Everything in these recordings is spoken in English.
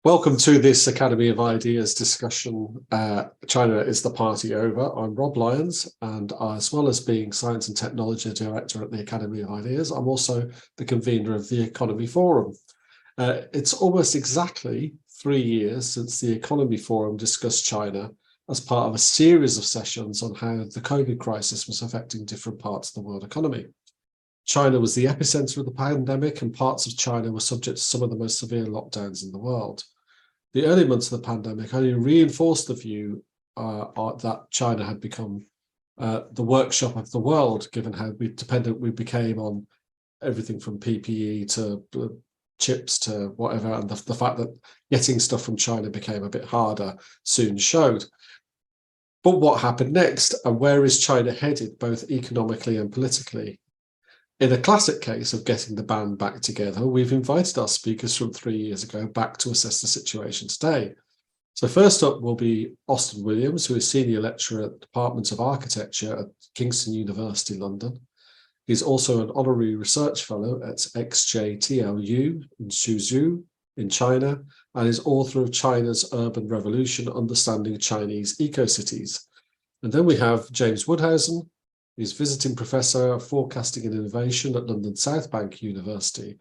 Welcome to this Academy of Ideas discussion. China is the party over. I'm Rob Lyons, and as well as being Science and Technology Director at the Academy of Ideas, I'm also the convener of the Economy Forum. It's almost exactly 3 years since the Economy Forum discussed China as part of a series of sessions on how the COVID crisis was affecting different parts of the world economy. China was the epicenter of the pandemic, and parts of China were subject to some of the most severe lockdowns in the world. The early months of the pandemic only reinforced the view that China had become the workshop of the world, given how dependent we became on everything from PPE to chips to whatever, and the fact that getting stuff from China became a bit harder soon showed. But what happened next, and where is China headed, both economically and politically? In a classic case of getting the band back together, we've invited our speakers from 3 years ago back to assess the situation today. So first up will be Austin Williams, who is Senior Lecturer at the Department of Architecture at Kingston University, London. He's also an Honorary Research Fellow at XJTLU in Suzhou in China, and is author of China's Urban Revolution, Understanding Chinese Eco-Cities. And then we have James Woodhousen. He's Visiting Professor of Forecasting and Innovation at London South Bank University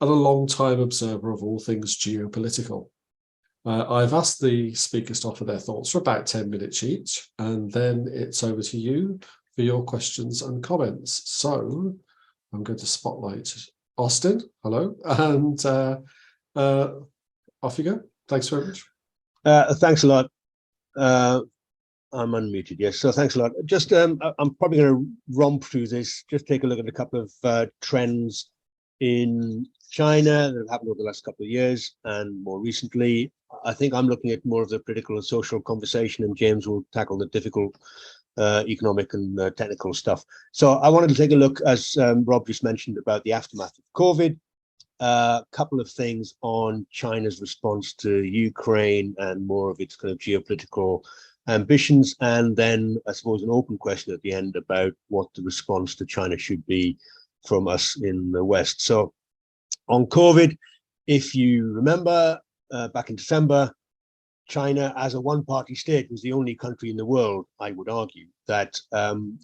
and a long-time observer of all things geopolitical. I've asked the speakers to offer their thoughts for about 10 minutes each, and then it's over to you for your questions and comments. So I'm going to spotlight Austin. Hello, and off you go. Thanks very much. Thanks a lot. I'm unmuted, yes. So thanks a lot. Just, I'm probably going to romp through this, just take a look at a couple of trends in China that have happened over the last couple of years and more recently. I think I'm looking at more of the political and social conversation, and James will tackle the difficult economic and technical stuff. So I wanted to take a look, as Rob just mentioned, about the aftermath of COVID. A couple of things on China's response to Ukraine and more of its kind of geopolitical ambitions, and then I suppose an open question at the end about what the response to China should be from us in the West. So on COVID, if you remember, back in December, China as a one-party state was the only country in the world, I would argue, that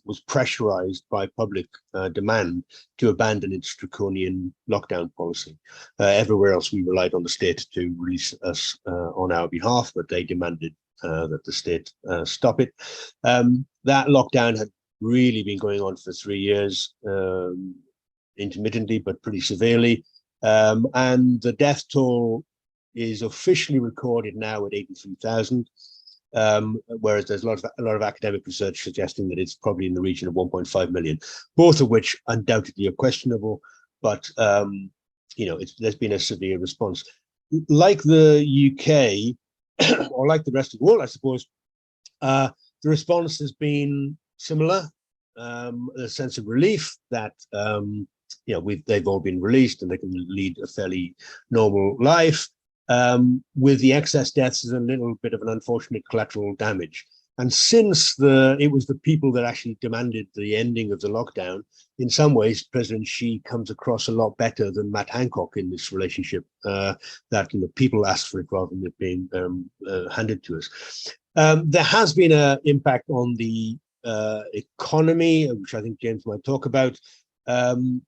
was pressurized by public demand to abandon its draconian lockdown policy. Everywhere else we relied on the state to release us on our behalf, but they demanded that the state stop it. That lockdown had really been going on for 3 years, intermittently, but pretty severely. And the death toll is officially recorded now at 83,000, whereas there's a lot of academic research suggesting that it's probably in the region of 1.5 million, both of which undoubtedly are questionable, but you know, there's been a severe response. Like the UK, or like the rest of the world, I suppose, the response has been similar. A sense of relief that you know, they've all been released and they can lead a fairly normal life. With the excess deaths as a little bit of an unfortunate collateral damage. And since it was the people that actually demanded the ending of the lockdown, in some ways, President Xi comes across a lot better than Matt Hancock in this relationship, that, you know, people asked for it rather than it being handed to us. There has been an impact on the economy, which I think James might talk about. And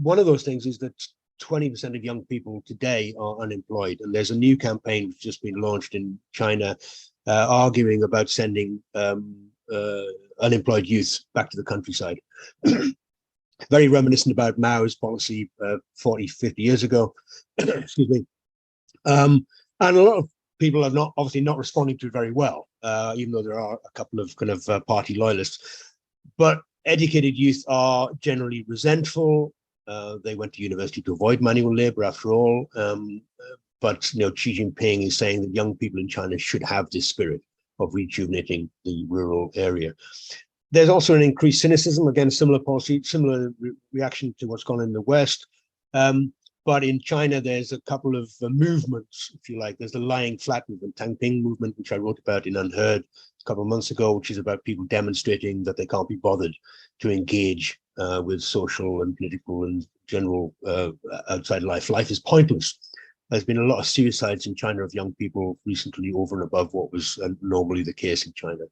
one of those things is that 20% of young people today are unemployed. And there's a new campaign which has just been launched in China, arguing about sending unemployed youth back to the countryside. Very reminiscent about Mao's policy 40, 50 years ago. Excuse me. And a lot of people are obviously not responding to it very well, even though there are a couple of kind of party loyalists. But educated youth are generally resentful. They went to university to avoid manual labor, after all. But you know, Xi Jinping is saying that young people in China should have this spirit of rejuvenating the rural area. There's also an increased cynicism, again, similar policy, similar reaction to what's gone on in the West. But in China, there's a couple of movements, if you like. There's the lying flat movement, Tangping movement, which I wrote about in Unheard a couple of months ago, which is about people demonstrating that they can't be bothered to engage with social and political and general outside life. Life is pointless. there's been a lot of suicides in China of young people recently over and above what was normally the case in China.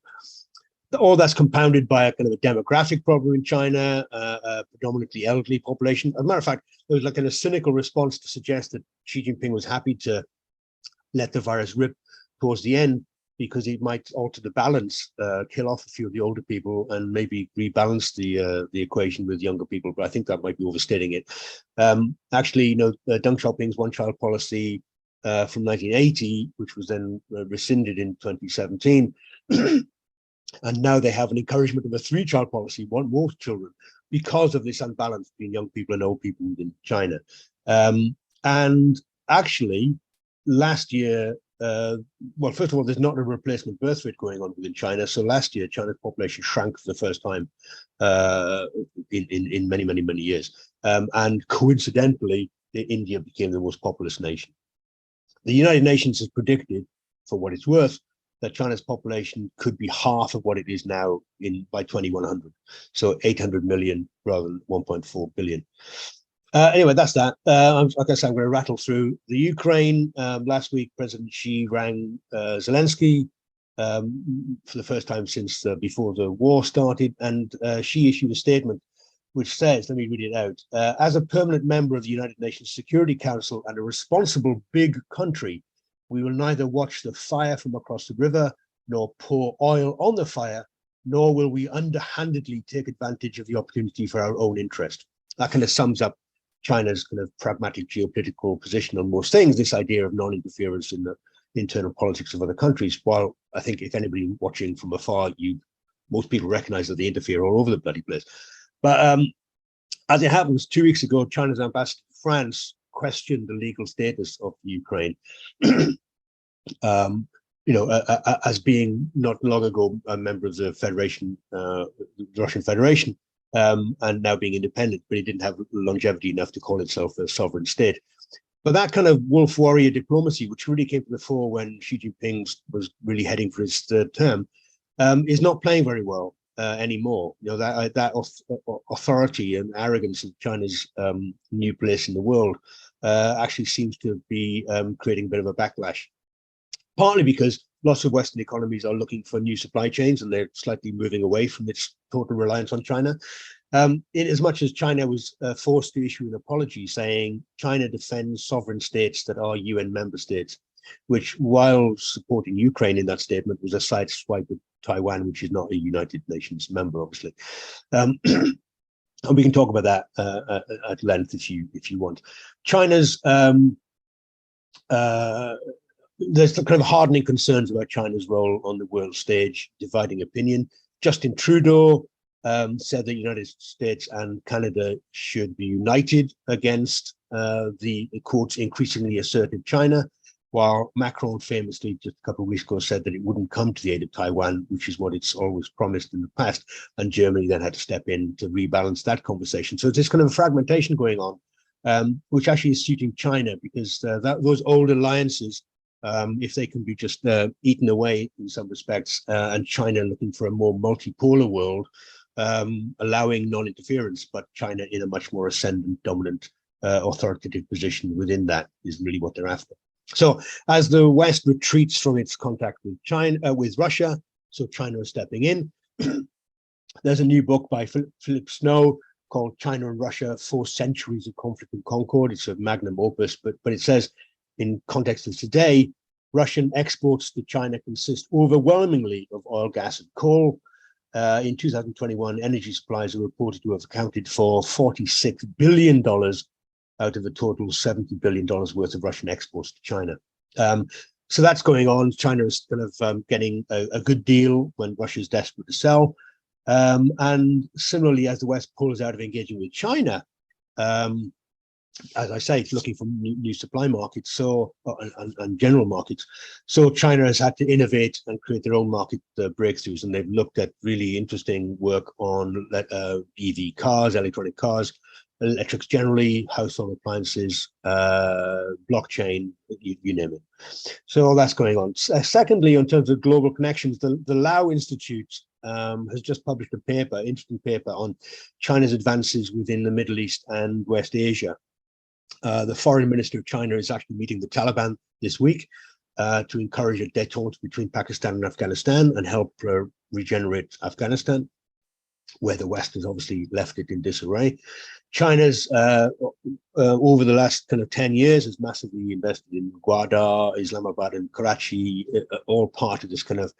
All that's compounded by a kind of a demographic problem in China, a predominantly elderly population. As a matter of fact, there was like a cynical response to suggest that Xi Jinping was happy to let the virus rip towards the end because it might alter the balance, kill off a few of the older people and maybe rebalance the equation with younger people. But I think that might be overstating it. Actually, you know, Deng Xiaoping's one-child policy from 1980, which was then rescinded in 2017, and now they have an encouragement of a three-child policy, want more children, because of this unbalance between young people and old people within China. And actually, last year, well, first of all, there's not a replacement birth rate going on within China. So last year, China's population shrank for the first time in many, many, many years. And coincidentally, India became the most populous nation. The United Nations has predicted, for what it's worth, that China's population could be half of what it is now by 2100. So 800 million rather than 1.4 billion. Anyway, that's that. Like I said, I'm going to rattle through the Ukraine. Last week, President Xi rang Zelensky for the first time since before the war started. And Xi issued a statement which says, let me read it out, as a permanent member of the United Nations Security Council and a responsible big country, we will neither watch the fire from across the river, nor pour oil on the fire, nor will we underhandedly take advantage of the opportunity for our own interest. That kind of sums up China's kind of pragmatic geopolitical position on most things, this idea of non-interference in the internal politics of other countries. While I think if anybody watching from afar, most people recognize that they interfere all over the bloody place. But as it happens, 2 weeks ago, China's ambassador to France questioned the legal status of Ukraine, as being not long ago a member of the Federation, the Russian Federation, and now being independent, but it didn't have longevity enough to call itself a sovereign state. But that kind of wolf warrior diplomacy, which really came to the fore when Xi Jinping was really heading for his third term, is not playing very well anymore. You know, that authority and arrogance of China's new place in the world actually seems to be creating a bit of a backlash. Partly because lots of Western economies are looking for new supply chains and they're slightly moving away from its total reliance on China. In as much as China was forced to issue an apology saying China defends sovereign states that are UN member states, which, while supporting Ukraine in that statement, was a side swipe at Taiwan, which is not a United Nations member, obviously. And we can talk about that at length if you want. China's there's kind of hardening concerns about China's role on the world stage, dividing opinion. Justin Trudeau said that the United States and Canada should be united against the quotes increasingly assertive China, while Macron famously just a couple of weeks ago said that it wouldn't come to the aid of Taiwan, which is what it's always promised in the past, and Germany then had to step in to rebalance that conversation. So it's this kind of fragmentation going on, which actually is suiting China, because those old alliances, if they can be just eaten away in some respects, and China looking for a more multipolar world, allowing non-interference, but China in a much more ascendant, dominant, authoritative position within that is really what they're after. So as the West retreats from its contact with China, with Russia, so China is stepping in. There's a new book by Philip Snow called China and Russia, 4 Centuries of Conflict and Concord. It's a magnum opus, but it says, in context of today, Russian exports to China consist overwhelmingly of oil, gas, and coal. In 2021, energy supplies are reported to have accounted for $46 billion out of a total $70 billion worth of Russian exports to China. So that's going on. China is kind of getting a good deal when Russia is desperate to sell. And similarly, as the West pulls out of engaging with China, as I say, it's looking for new supply markets, and general markets. So China has had to innovate and create their own market breakthroughs, and they've looked at really interesting work on EV cars, electronic cars, electrics generally, household appliances, blockchain, you name it. So all that's going on. Secondly, in terms of global connections, the Lao Institute has just published a interesting paper on China's advances within the Middle East and West Asia. The foreign minister of China is actually meeting the Taliban this week to encourage a détente between Pakistan and Afghanistan and help regenerate Afghanistan, where the West has obviously left it in disarray. China's, over the last kind of 10 years, has massively invested in Gwadar, Islamabad, and Karachi, all part of this kind of,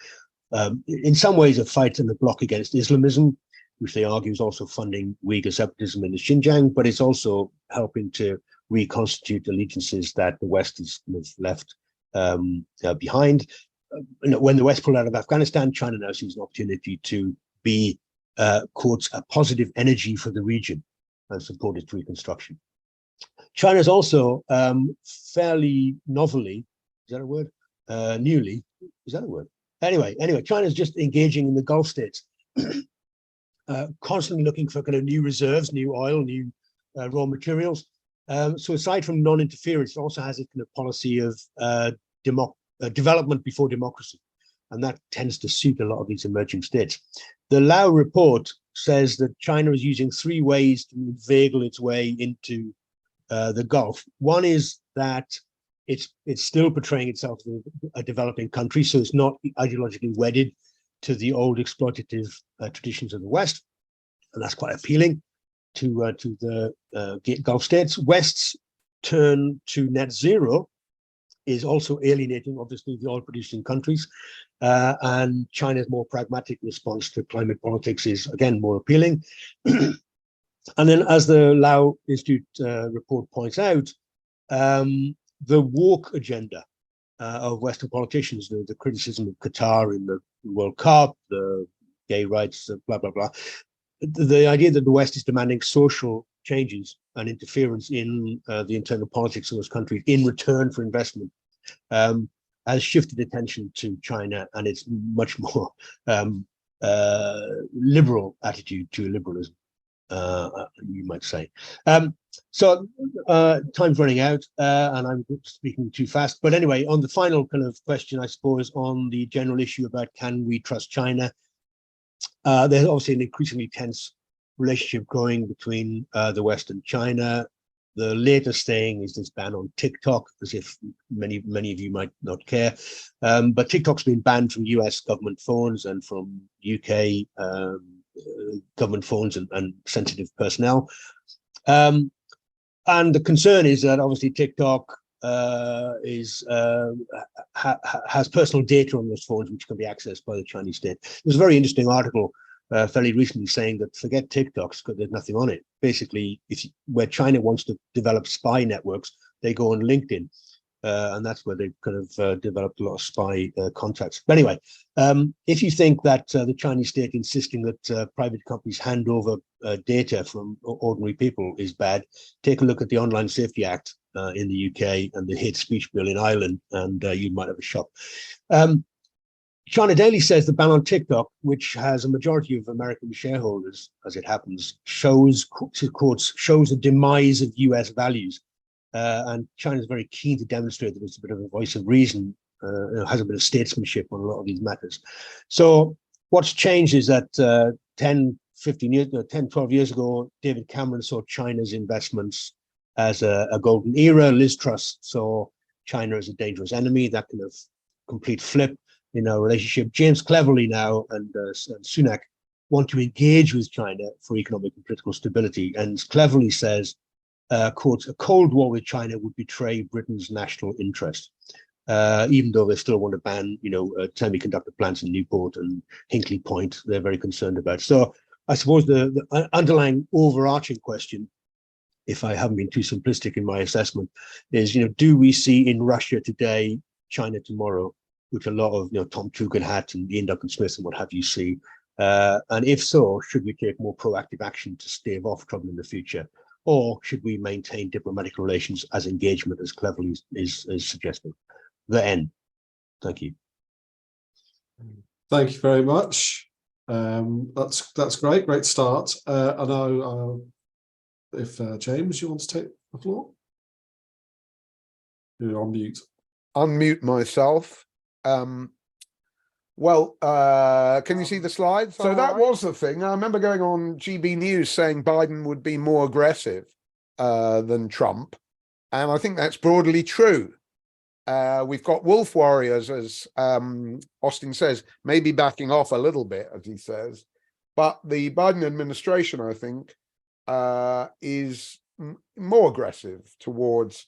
in some ways, a fight and a block against Islamism, which they argue is also funding Uyghur separatism in the Xinjiang, but it's also helping to reconstitute allegiances that the West has kind of left behind. When the West pulled out of Afghanistan, China now sees an opportunity to be, quotes, a positive energy for the region and support its reconstruction. China's also fairly novelly, is that a word? Newly, is that a word? Anyway, China's just engaging in the Gulf states, constantly looking for kind of new reserves, new oil, new raw materials. So aside from non-interference, it also has a kind of policy of development before democracy. And that tends to suit a lot of these emerging states. The Lao report says that China is using 3 ways to inveigle its way into the Gulf. One is that it's still portraying itself as a developing country, so it's not ideologically wedded to the old exploitative traditions of the West, and that's quite appealing to the Gulf states. West's turn to net zero is also alienating, obviously, the oil-producing countries, and China's more pragmatic response to climate politics is, again, more appealing. And then, as the Lao Institute report points out, the woke agenda of Western politicians, the criticism of Qatar in the World Cup, the gay rights, blah, blah, blah, the idea that the West is demanding social changes and interference in the internal politics of those countries in return for investment has shifted attention to China and its much more liberal attitude to liberalism, you might say. So time's running out and I'm speaking too fast. But anyway, on the final kind of question, I suppose, on the general issue about can we trust China, there's obviously an increasingly tense relationship growing between the West and China. The latest thing is this ban on TikTok, as if many of you might not care. But TikTok's been banned from US government phones and from UK government phones and sensitive personnel. And the concern is that obviously TikTok has personal data on those phones which can be accessed by the Chinese state. There's a very interesting article fairly recently saying that forget TikTok because there's nothing on it. Basically, where China wants to develop spy networks, they go on LinkedIn, and that's where they've kind of developed a lot of spy contacts. But anyway, if you think that the Chinese state insisting that private companies hand over data from ordinary people is bad, take a look at the Online Safety Act in the UK and the hate speech bill in Ireland, and you might have a shock. China Daily says the ban on TikTok, which has a majority of American shareholders, as it happens, shows a demise of US values. And China is very keen to demonstrate that it's a bit of a voice of reason, has a bit of statesmanship on a lot of these matters. So what's changed is that 10, 12 years ago, David Cameron saw China's investments as a golden era. Liz Truss saw China as a dangerous enemy. That kind of complete flip in our relationship. James Cleverly now and Sunak want to engage with China for economic and political stability. And Cleverly says, quote, a Cold War with China would betray Britain's national interest, even though they still want to ban, semiconductor plants in Newport and Hinkley Point. They're very concerned about. So I suppose the underlying overarching question, if I haven't been too simplistic in my assessment, is, do we see in Russia today, China tomorrow, which a lot of Tom Tugendhat and Ian Duncan Smith and what have you see, and if so, should we take more proactive action to stave off trouble in the future, or should we maintain diplomatic relations as engagement as Cleverly is suggesting? The end. Thank you. Thank you very much. That's great start. I know if James, you want to take the floor? You're on mute. Unmute myself. Can you see the slides? So that was the thing. I remember going on GB News saying Biden would be more aggressive than Trump. And I think that's broadly true. We've got wolf warriors, as Austin says, maybe backing off a little bit, as he says. But the Biden administration, I think, is more aggressive towards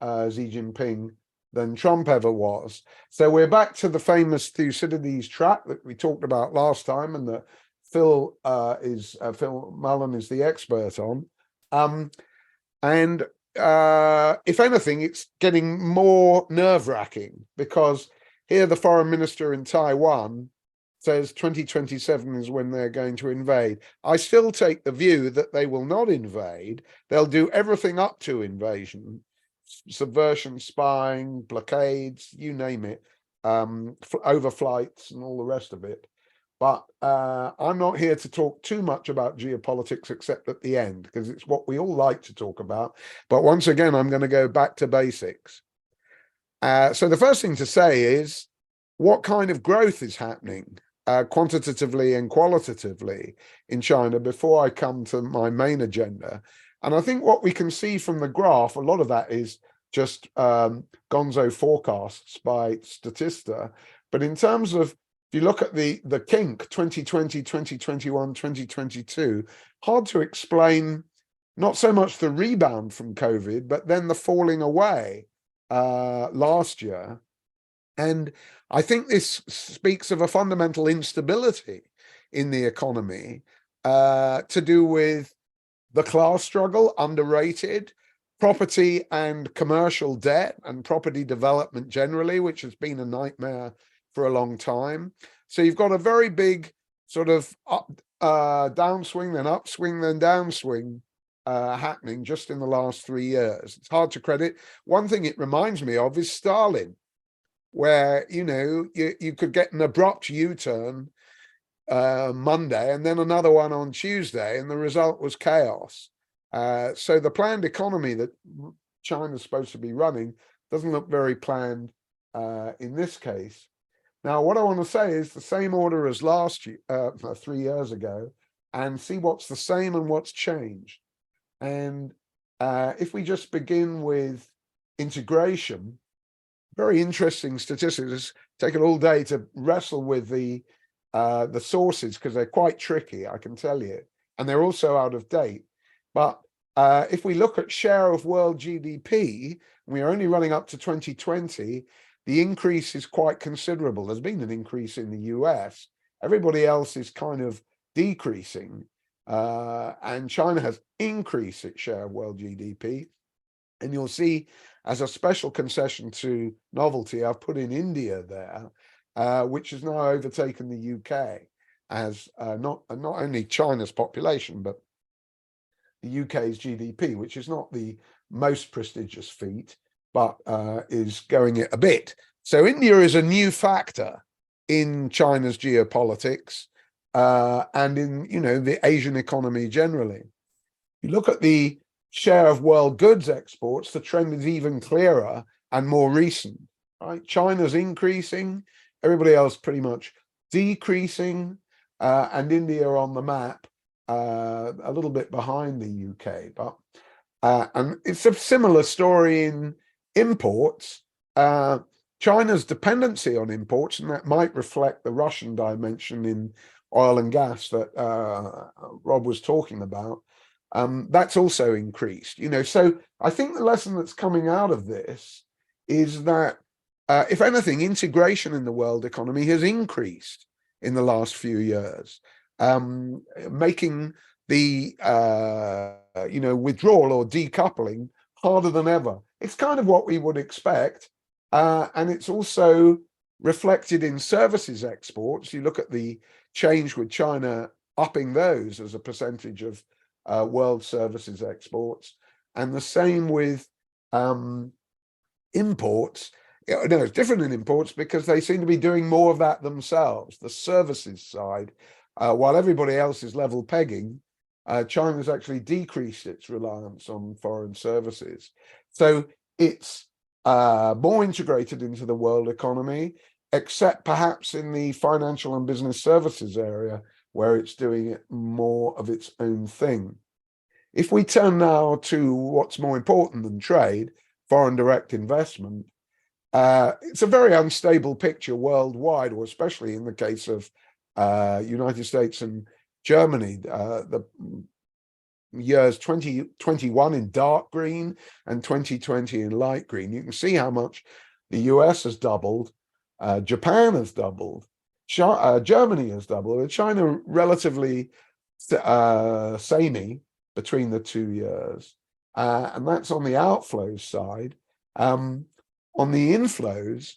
Xi Jinping than Trump ever was. So we're back to the famous Thucydides trap that we talked about last time, and that Phil Mullen is the expert on. And if anything, it's getting more nerve-wracking, because here the foreign minister in Taiwan says 2027 is when they're going to invade. I still take the view that they will not invade. They'll do everything up to invasion, subversion, spying, blockades, you name it, overflights and all the rest of it. But I'm not here to talk too much about geopolitics except at the end, because it's what we all like to talk about. But once again, I'm going to go back to basics. So the first thing to say is, what kind of growth is happening quantitatively and qualitatively in China before I come to my main agenda? And I think what we can see from the graph, a lot of that is just gonzo forecasts by Statista. But in terms of, if you look at the kink 2020, 2021, 2022, hard to explain not so much the rebound from COVID, but then the falling away last year. And I think this speaks of a fundamental instability in the economy to do with the class struggle, underrated, property and commercial debt, and property development generally, which has been a nightmare for a long time. So you've got a very big sort of downswing, then upswing, then downswing happening just in the last 3 years. It's hard to credit. One thing it reminds me of is Stalin, where, you know, you could get an abrupt U-turn Monday and then another one on Tuesday, and the result was chaos. So the planned economy that China's supposed to be running doesn't look very planned in this case. Now, what I want to say is the same order as last year, 3 years ago, and see what's the same and what's changed. And if we just begin with integration, very interesting statistics. It's taken all day to wrestle with the sources, because they're quite tricky, I can tell you, and they're also out of date. But if we look at share of world GDP, we are only running up to 2020. The increase is quite considerable. There's been an increase in the US. Everybody else is kind of decreasing, and China has increased its share of world GDP. And you'll see, as a special concession to novelty, I've put in India there, which has now overtaken the UK as not only China's population, but the UK's GDP, which is not the most prestigious feat, but is going it a bit. So India is a new factor in China's geopolitics and in, you know, the Asian economy generally. You look at the share of world goods exports, the trend is even clearer and more recent. Right? China's increasing, everybody else pretty much decreasing, and India on the map a little bit behind the UK. But and it's a similar story in imports. China's dependency on imports, and that might reflect the Russian dimension in oil and gas that Rob was talking about. That's also increased, you know. So I think the lesson that's coming out of this is that, if anything, integration in the world economy has increased in the last few years, making the you know, withdrawal or decoupling harder than ever. It's kind of what we would expect, and it's also reflected in services exports. You look at the change with China upping those as a percentage of world services exports, and the same with imports. No, it's different in imports because they seem to be doing more of that themselves, the services side, while everybody else is level pegging. China's actually decreased its reliance on foreign services. So it's more integrated into the world economy, except perhaps in the financial and business services area, where it's doing it more of its own thing. If we turn now to what's more important than trade, foreign direct investment, it's a very unstable picture worldwide, or especially in the case of United States and Germany. The years 2021 in dark green and 2020 in light green. You can see how much the US has doubled, Japan has doubled, Germany has doubled, and China relatively samey between the 2 years. And that's on the outflows side. On the inflows,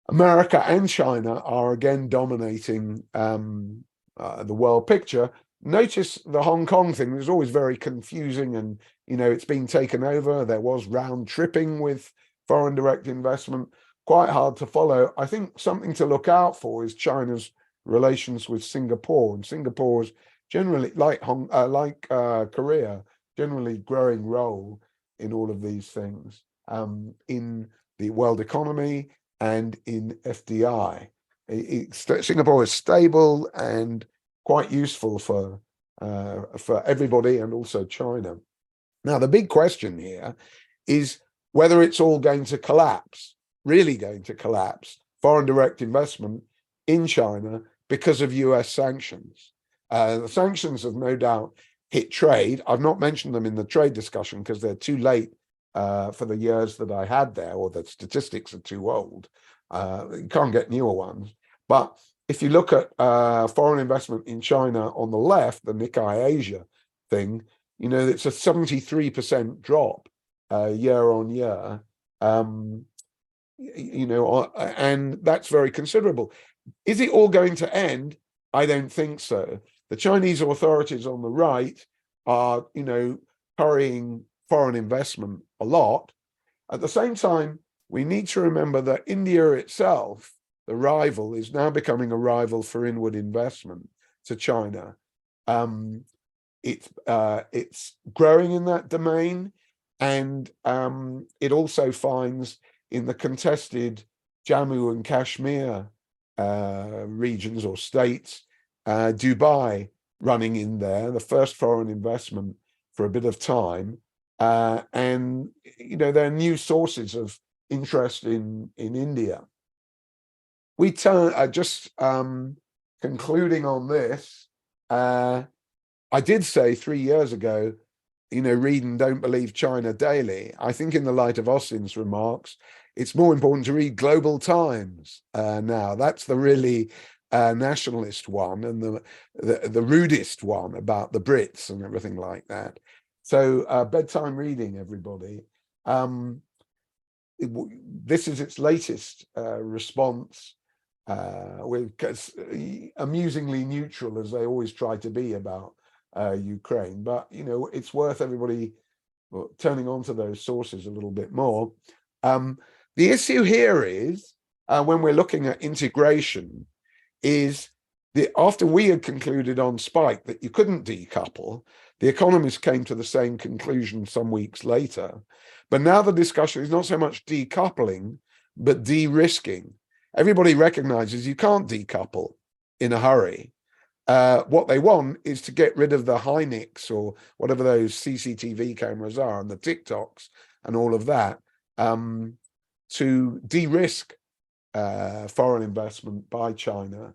America and China are again dominating the world picture. Notice the Hong Kong thing was always very confusing, and it's been taken over. There was round tripping with foreign direct investment, quite hard to follow. I think something to look out for is China's relations with Singapore, and Singapore's generally, like Korea, generally growing role in all of these things, in the world economy and in FDI. Singapore is stable and quite useful for everybody, and also China. Now, the big question here is whether it's all going to collapse, really going to collapse, foreign direct investment in China because of US sanctions. The sanctions have no doubt hit trade. I've not mentioned them in the trade discussion because they're too late for the years that I had there, or the statistics are too old. You can't get newer ones. But if you look at foreign investment in China on the left, the Nikkei Asia thing, it's a 73% drop year on year. And that's very considerable. Is it all going to end? I don't think so. The Chinese authorities on the right are, hurrying foreign investment a lot. At the same time, we need to remember that India itself, the rival, is now becoming a rival for inward investment to China. It's growing in that domain, and it also finds in the contested Jammu and Kashmir regions or states, Dubai running in there, the first foreign investment for a bit of time. And, there are new sources of interest in India. We just concluding on this, I did say 3 years ago, read and don't believe China daily. I think in the light of Austin's remarks, it's more important to read Global Times now. That's the really nationalist one, and the rudest one about the Brits and everything like that. So bedtime reading, everybody. This is its latest response, amusingly neutral, as they always try to be about Ukraine. But, it's worth everybody turning on to those sources a little bit more. The issue here is, when we're looking at integration, is after we had concluded on Spike that you couldn't decouple, the economists came to the same conclusion some weeks later. But now the discussion is not so much decoupling, but de-risking. Everybody recognizes you can't decouple in a hurry. What they want is to get rid of the Hynix, or whatever those CCTV cameras are, and the TikToks and all of that, to de-risk foreign investment by China.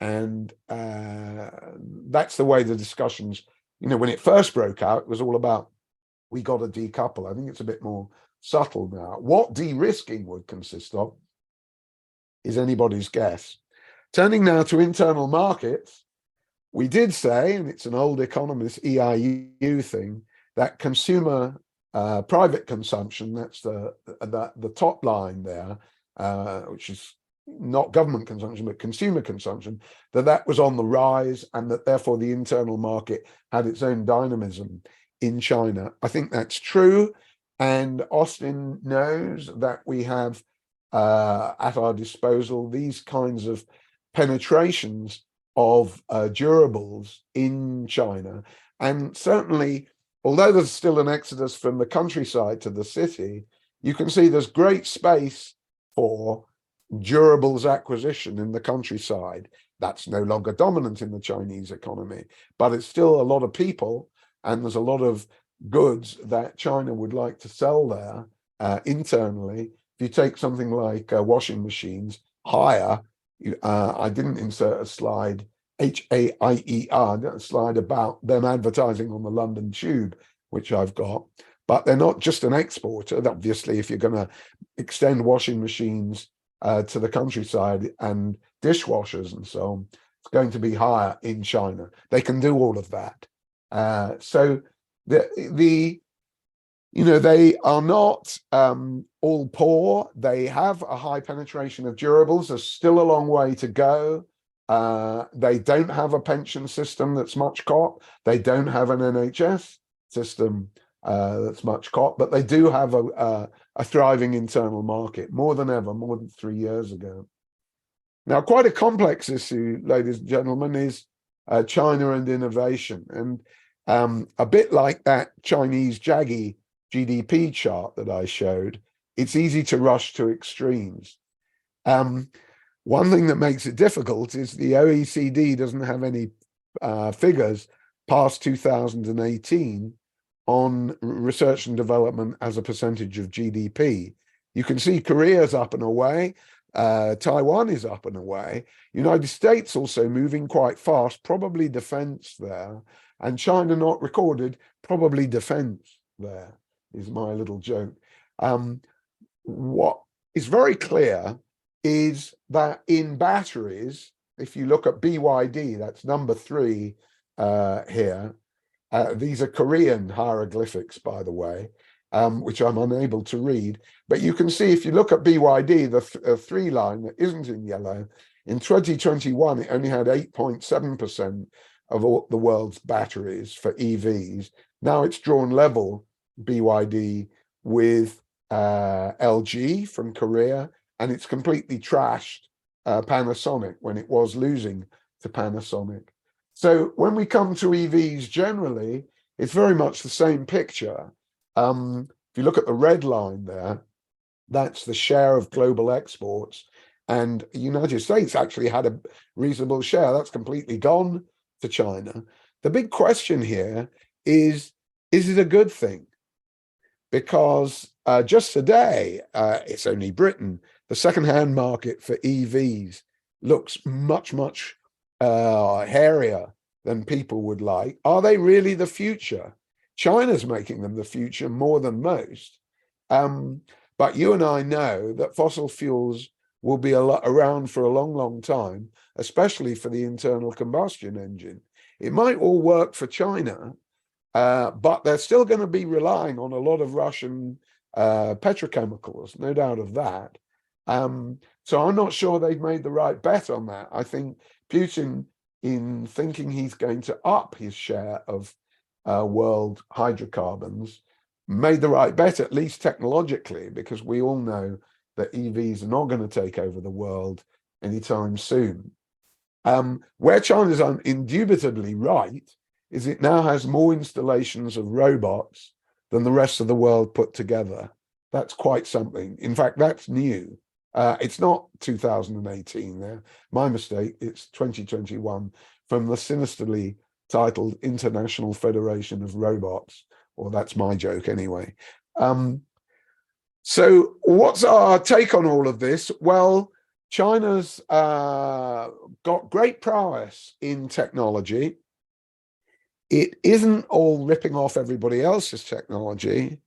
And that's the way the discussions, when it first broke out, it was all about, we got to decouple. I think it's a bit more subtle now. What de-risking would consist of is anybody's guess. Turning now to internal markets, we did say, and it's an old economist EIU thing, that consumer private consumption, that's the top line there, which is not government consumption, but consumer consumption, that was on the rise, and that therefore the internal market had its own dynamism in China. I think that's true. And Austin knows that we have at our disposal these kinds of penetrations of durables in China. And certainly, although there's still an exodus from the countryside to the city, you can see there's great space for durables acquisition in the countryside. That's no longer dominant in the Chinese economy, but it's still a lot of people, and there's a lot of goods that China would like to sell there internally. If you take something like washing machines, hire, I didn't insert a slide, HAIER, a slide about them advertising on the London Tube, which I've got. But they're not just an exporter. Obviously, if you're going to extend washing machines to the countryside and dishwashers and so on, it's going to be higher in China. They can do all of that. So they are not all poor. They have a high penetration of durables. There's still a long way to go. They don't have a pension system that's much caught. They don't have an NHS system that's much caught, but they do have a thriving internal market, more than ever, more than 3 years ago. Now, quite a complex issue, ladies and gentlemen, is China and innovation. And a bit like that Chinese jaggy GDP chart that I showed, it's easy to rush to extremes. One thing that makes it difficult is the OECD doesn't have any figures past 2018 on research and development as a percentage of GDP. You can see Korea's up and away, Taiwan is up and away, United States also moving quite fast, probably defense there, and China not recorded, probably defense there, is my little joke. What is very clear is that in batteries, if you look at BYD, that's number 3 here. These are Korean hieroglyphics, by the way, which I'm unable to read. But you can see if you look at BYD, the 3 line that isn't in yellow, in 2021, it only had 8.7% of all the world's batteries for EVs. Now it's drawn level, BYD, with LG from Korea, and it's completely trashed Panasonic when it was losing to Panasonic. So when we come to EVs generally, it's very much the same picture. If you look at the red line there, that's the share of global exports. And the United States actually had a reasonable share. That's completely gone to China. The big question here is it a good thing? Because just today, it's only Britain, the second-hand market for EVs looks much, much hairier than people would like. Are they really the future? China's making them the future more than most. But you and I know that fossil fuels will be around for a long, long time, especially for the internal combustion engine. It might all work for China, but they're still going to be relying on a lot of Russian petrochemicals, no doubt of that. So I'm not sure they've made the right bet on that. I think Putin, in thinking he's going to up his share of world hydrocarbons, made the right bet, at least technologically, because we all know that EVs are not going to take over the world anytime soon. Where China's indubitably right is it now has more installations of robots than the rest of the world put together. That's quite something. In fact, that's new. It's not 2018 there. My mistake, it's 2021 from the sinisterly titled International Federation of Robots, or that's my joke anyway. So what's our take on all of this? Well, China's got great prowess in technology. It isn't all ripping off everybody else's technology.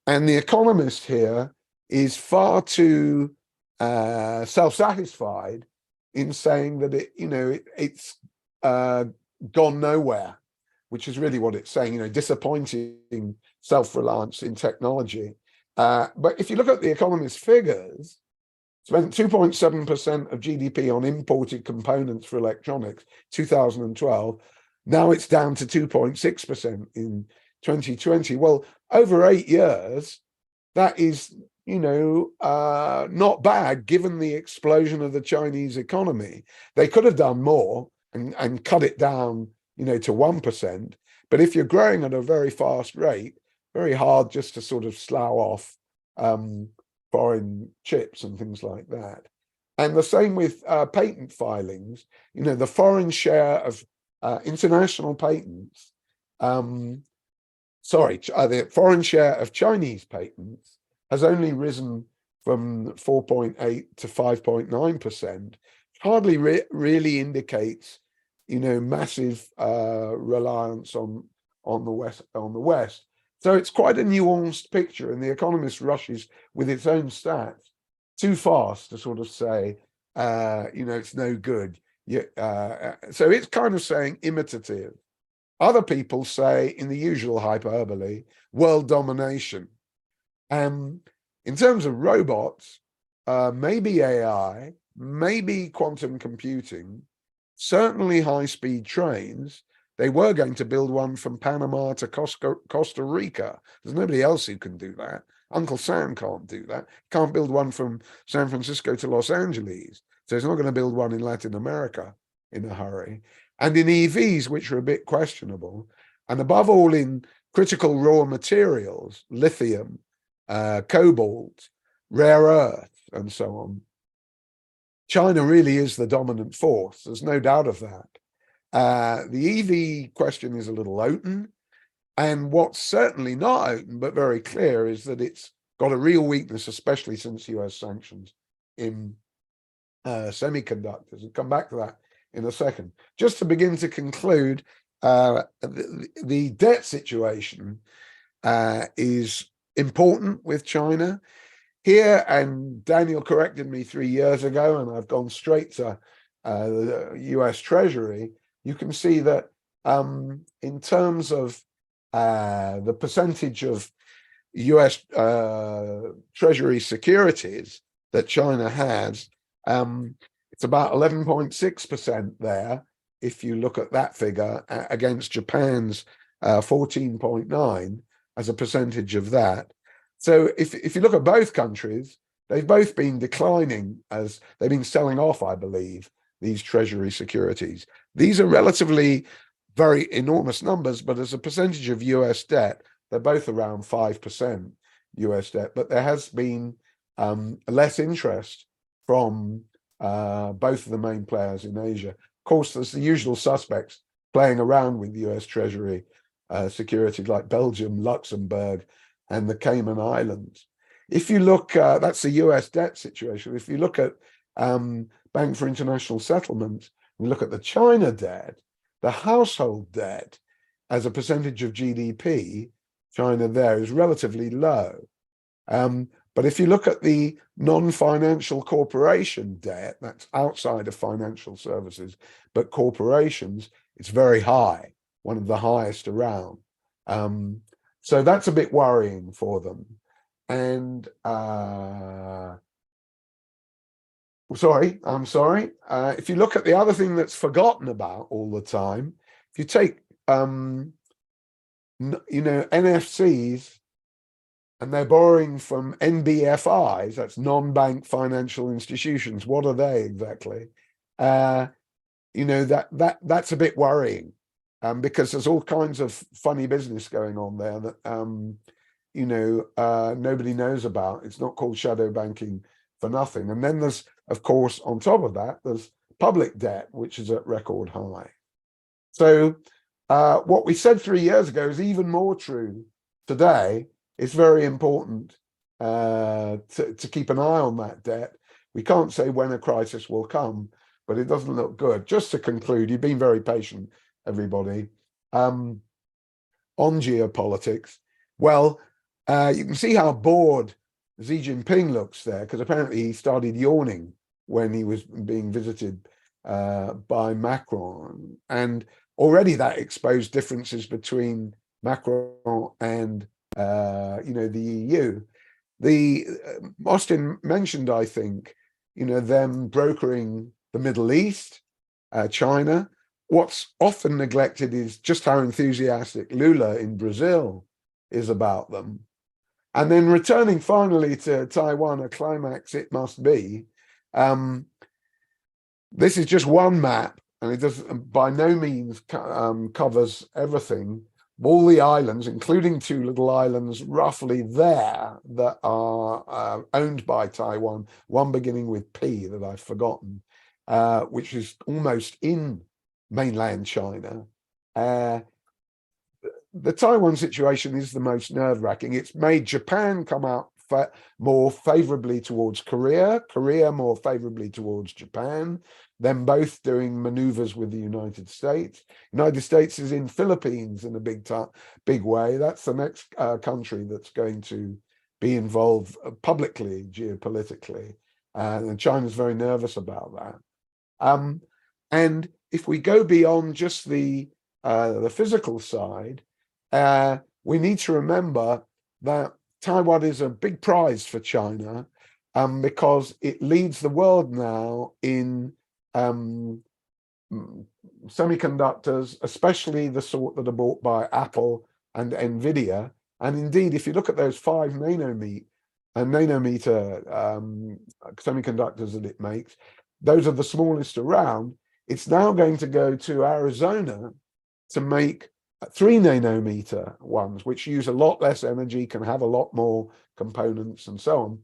And The Economist here is far too self-satisfied in saying that it's gone nowhere, which is really what it's saying, disappointing self-reliance in technology. But if you look at The Economist figures, spent 2.7% of GDP on imported components for electronics, 2012. Now it's down to 2.6% in 2020. Well, over 8 years, that is, not bad given the explosion of the Chinese economy. They could have done more and cut it down, to 1%. But if you're growing at a very fast rate, very hard just to sort of slough off foreign chips and things like that. And the same with patent filings. The foreign share of international patents, the foreign share of Chinese patents has only risen from 4.8 to 5.9%, hardly really indicates, massive reliance on the West. So it's quite a nuanced picture, and The Economist rushes with its own stats too fast to sort of say, it's no good. So it's kind of saying imitative. Other people say, in the usual hyperbole, world domination. In terms of robots, maybe AI, maybe quantum computing, certainly high-speed trains. They were going to build one from Panama to Costa Rica. There's nobody else who can do that. Uncle Sam can't do that. Can't build one from San Francisco to Los Angeles. So he's not going to build one in Latin America in a hurry. And in EVs, which are a bit questionable, and above all in critical raw materials, lithium, cobalt, rare earth, and so on, China really is the dominant force. There's no doubt of that. The EV question is a little open. And what's certainly not open, but very clear, is that it's got a real weakness, especially since US sanctions, in semiconductors. We'll come back to that in a second. Just to begin to conclude, the debt situation is important with China. Here, and Daniel corrected me 3 years ago, and I've gone straight to the US Treasury, you can see that in terms of the percentage of US Treasury securities that China has, it's about 11.6% there, if you look at that figure, against Japan's 14.9 as a percentage of that. So if you look at both countries, they've both been declining as they've been selling off, I believe, these Treasury securities. These are relatively very enormous numbers, but as a percentage of US debt, they're both around 5% US debt. But there has been less interest from both of the main players in Asia. Of course, there's the usual suspects playing around with US Treasury securities like Belgium, Luxembourg, and the Cayman Islands. If you look, that's the US debt situation. If you look at Bank for International Settlements, we look at the China debt, the household debt as a percentage of GDP, China there is relatively low. But if you look at the non-financial corporation debt, that's outside of financial services, but corporations, it's very high, one of the highest around. So that's a bit worrying for them. And I'm sorry. If you look at the other thing that's forgotten about all the time, if you take, NFCs, and they're borrowing from NBFIs, that's non-bank financial institutions. What are they exactly? That's a bit worrying, because there's all kinds of funny business going on there that nobody knows about. It's not called shadow banking for nothing. And then there's, of course, on top of that, there's public debt, which is at record high. So what we said 3 years ago is even more true today. It's very important to keep an eye on that debt. We can't say when a crisis will come, but it doesn't look good. Just to conclude, you've been very patient, everybody. On geopolitics, well, you can see how bored Xi Jinping looks there, because apparently he started yawning when he was being visited by Macron. And already that exposed differences between Macron and the EU. Austin mentioned, I think, them brokering the Middle East, China. What's often neglected is just how enthusiastic Lula in Brazil is about them. And then returning finally to Taiwan, a climax it must be. This is just one map, and it does by no means covers everything. All the islands, including two little islands roughly there that are owned by Taiwan, one beginning with P that I've forgotten, which is almost in mainland China. The Taiwan situation is the most nerve-wracking. It's made Japan come out more favorably towards Korea, Korea more favorably towards Japan, them both doing maneuvers with the United States. United States is in Philippines in a big way. That's the next country that's going to be involved publicly, geopolitically. And China's very nervous about that. And if we go beyond just the physical side, we need to remember that Taiwan is a big prize for China because it leads the world now in semiconductors, especially the sort that are bought by Apple and Nvidia. And indeed, if you look at those 5 nanometer semiconductors that it makes, those are the smallest around. It's now going to go to Arizona to make 3 nanometer ones, which use a lot less energy, can have a lot more components and so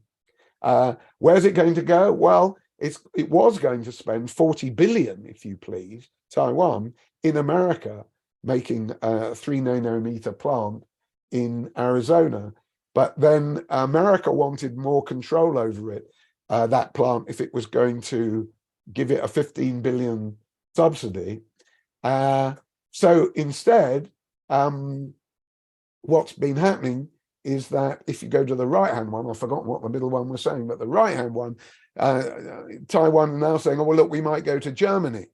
on. Where's it going to go? Well, it was going to spend 40 billion, if you please, Taiwan, in America, making a 3 nanometer plant in Arizona. But then America wanted more control over it, that plant, if it was going to give it a 15 billion subsidy. So instead, what's been happening is that if you go to the right-hand one, I've forgotten what the middle one was saying, but the right-hand one, Taiwan now saying, oh, well, look, we might go to Germany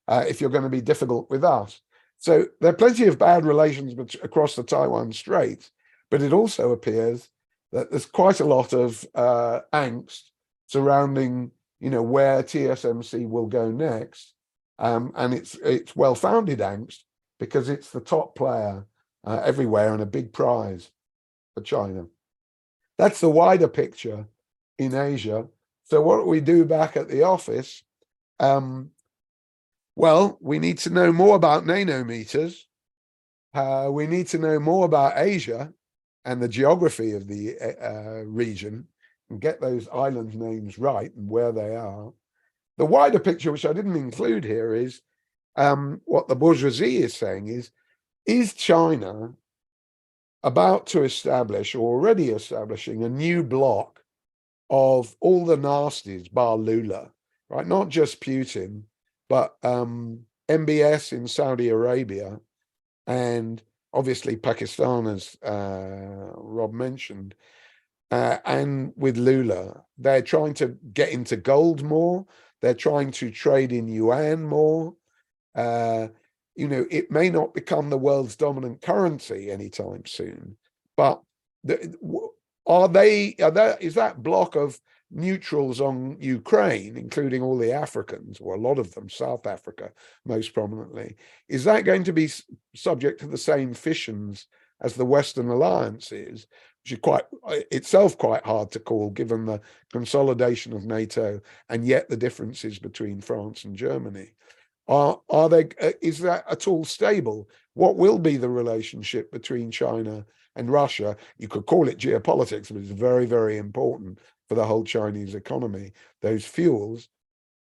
if you're going to be difficult with us. So there are plenty of bad relations across the Taiwan Strait, but it also appears that there's quite a lot of angst surrounding, where TSMC will go next. And it's well-founded angst because it's the top player everywhere and a big prize for China. That's the wider picture in Asia. So what do we do back at the office? Well, we need to know more about nanometers. We need to know more about Asia and the geography of the region and get those island names right and where they are. The wider picture, which I didn't include here, is what the bourgeoisie is saying is China about to establish, or already establishing, a new block of all the nasties, bar Lula, right? Not just Putin, but MBS in Saudi Arabia, and obviously Pakistan, as Rob mentioned, and with Lula. They're trying to get into gold more. They're trying to trade in yuan more. It may not become the world's dominant currency anytime soon, but is that block of neutrals on Ukraine, including all the Africans, or a lot of them, South Africa most prominently, is that going to be subject to the same fissions as the Western alliance is, which is quite hard to call given the consolidation of NATO and yet the differences between France and Germany? Is that at all stable? What will be the relationship between China and Russia? You could call it geopolitics, but it's very, very important for the whole Chinese economy, those fuels.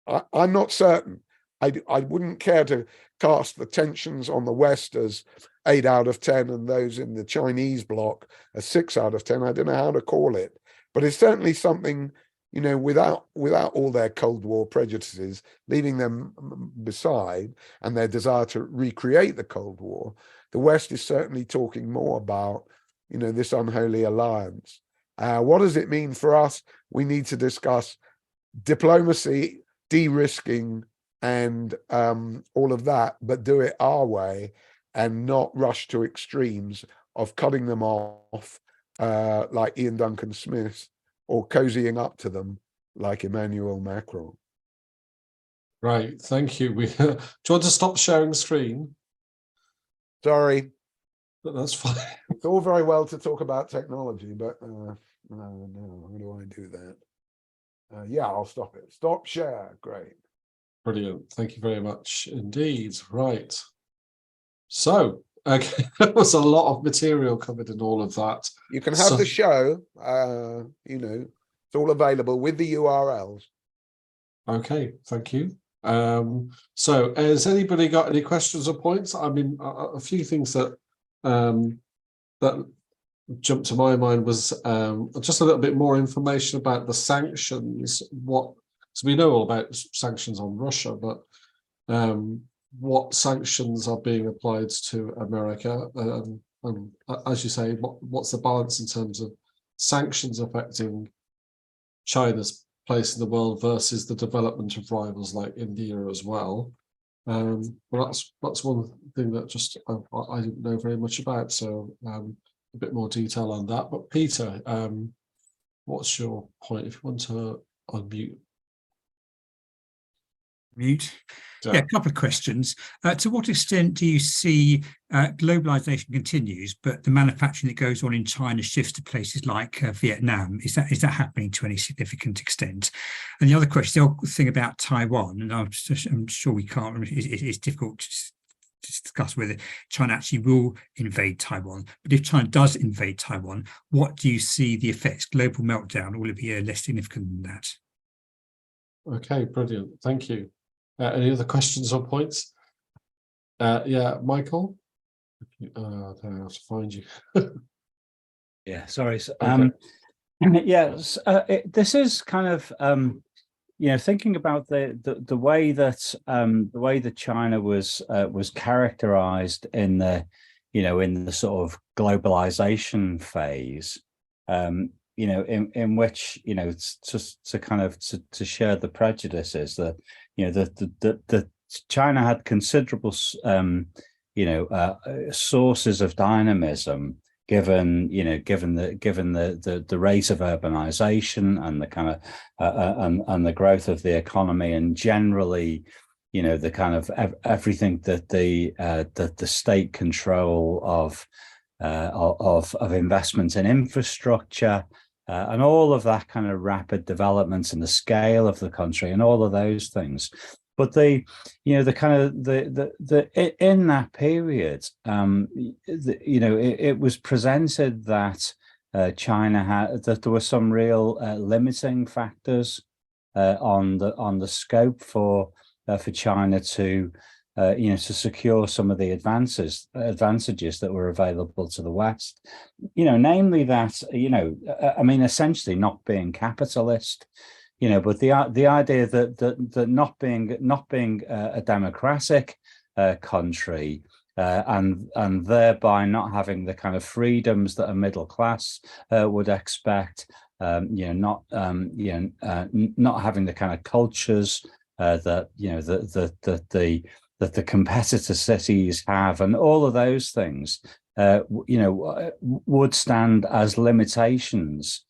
I'm not certain. I wouldn't care to cast the tensions on the West as 8 out of 10 and those in the Chinese bloc as 6 out of 10. I don't know how to call it, but it's certainly something, without all their Cold War prejudices, leaving them beside and their desire to recreate the Cold War, the West is certainly talking more about, this unholy alliance. What does it mean for us? We need to discuss diplomacy, de-risking, and all of that, but do it our way and not rush to extremes of cutting them off like Ian Duncan Smith, or cozying up to them like Emmanuel Macron. Right, thank you. Do you want to stop sharing screen? Sorry. But that's fine. It's all very well to talk about technology, but no, how do I do that? Yeah, I'll stop it. Stop share. Great. Brilliant. Thank you very much indeed. Right. So, okay, there was a lot of material covered in all of that. You can have the show, it's all available with the URLs. Okay, thank you. So has anybody got any questions or points? I mean, a few things that jumped to my mind was just a little bit more information about the sanctions. So we know all about sanctions on Russia, but what sanctions are being applied to America? And as you say, what's the balance in terms of sanctions affecting China's place in the world versus the development of rivals like India as well? Well, that's one thing that just I didn't know very much about. So a bit more detail on that. But Peter, what's your point? If you want to unmute. Mute. Yeah, a couple of questions. To what extent do you see globalization continues, but the manufacturing that goes on in China shifts to places like Vietnam? Is that happening to any significant extent? And the other question, the other thing about Taiwan, and I'm sure we can't. It's difficult to discuss whether China actually will invade Taiwan. But if China does invade Taiwan, what do you see the effects? Global meltdown, or will it be less significant than that? Okay, brilliant. Thank you. Any other questions or points? Yeah, Michael? I have to find you. Yeah, sorry. Okay. Yes, this is kind of thinking about the way that China was characterized in the sort of globalization phase. In which to share the prejudices that that China had considerable sources of dynamism given the rate of urbanization and the kind of and the growth of the economy, and generally the kind of everything that the state control of investment in infrastructure and all of that kind of rapid developments and the scale of the country and all of those things. But in that period, it was presented that China had, that there were some real limiting factors on the scope for China to to secure some of the advantages that were available to the West, namely that, essentially not being capitalist, but the idea that not being a democratic country, and thereby not having the kind of freedoms that a middle class would expect, not having the kind of cultures that the competitor cities have, and all of those things, would stand as limitations.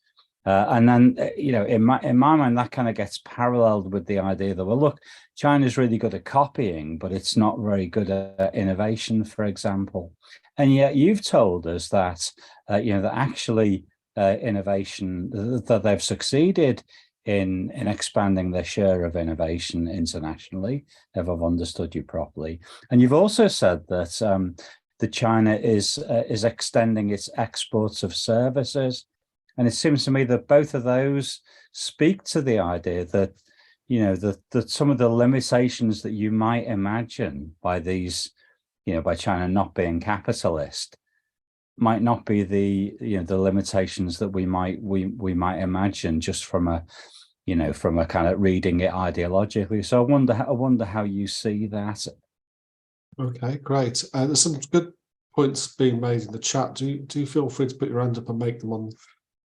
And then, in my mind, that kind of gets paralleled with the idea that, well, look, China's really good at copying, but it's not very good at innovation, for example. And yet you've told us that, that actually innovation, that they've succeeded in expanding their share of innovation internationally, if I've understood you properly. And you've also said that that China is extending its exports of services, and it seems to me that both of those speak to the idea that that some of the limitations that you might imagine by these, by China not being capitalist, might not be the the limitations that we might imagine just from a from a kind of reading it ideologically. So I wonder how you see that. Okay, great. There's some good points being made in the chat. Do feel free to put your hand up and make them on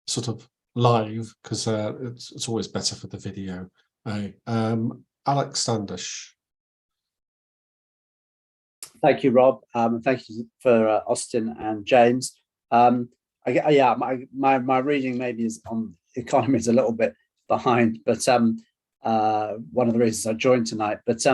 sort of live, because it's always better for the video. Alex Standish. Thank you, Rob. And thank you for Austin and James. My reading maybe is on economy is a little bit behind, but one of the reasons I joined tonight. But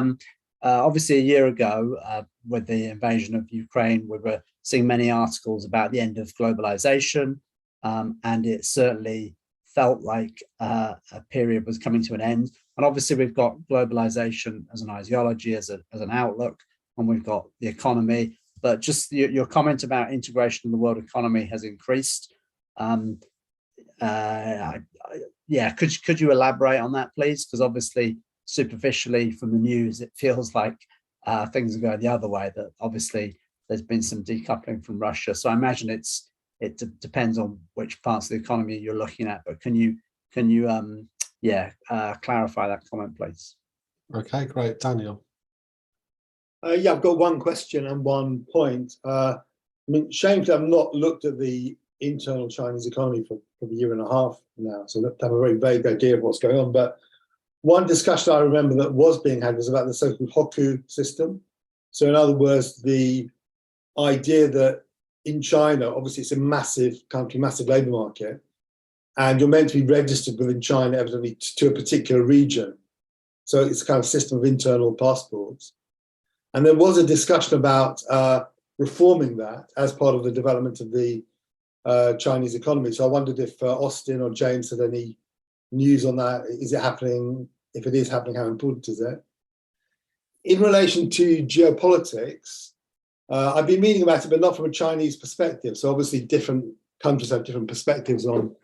obviously a year ago, with the invasion of Ukraine, we were seeing many articles about the end of globalization, and it certainly felt like a period was coming to an end. And obviously we've got globalization as an ideology, as an outlook, and we've got the economy. But just your comment about integration in the world economy has increased. Could you elaborate on that, please? Because obviously, superficially from the news, it feels like things are going the other way. That obviously there's been some decoupling from Russia. So I imagine it's it depends on which parts of the economy you're looking at. But can you clarify that comment, please? Okay, great. Daniel. Yeah, I've got one question and one point. I mean, shamefully, I've not looked at the internal Chinese economy for a year and a half now, so that have a very vague idea of what's going on. But one discussion I remember that was being had was about the so-called Hoku system. So in other words, the idea that in China, obviously it's a massive country, massive labour market, and you're meant to be registered within China evidently to a particular region. So it's a kind of system of internal passports. And there was a discussion about reforming that as part of the development of the Chinese economy. So I wondered if Austin or James had any news on that. Is it happening? If it is happening, how important is it? In relation to geopolitics, I've been reading about it, but not from a Chinese perspective. So obviously different countries have different perspectives on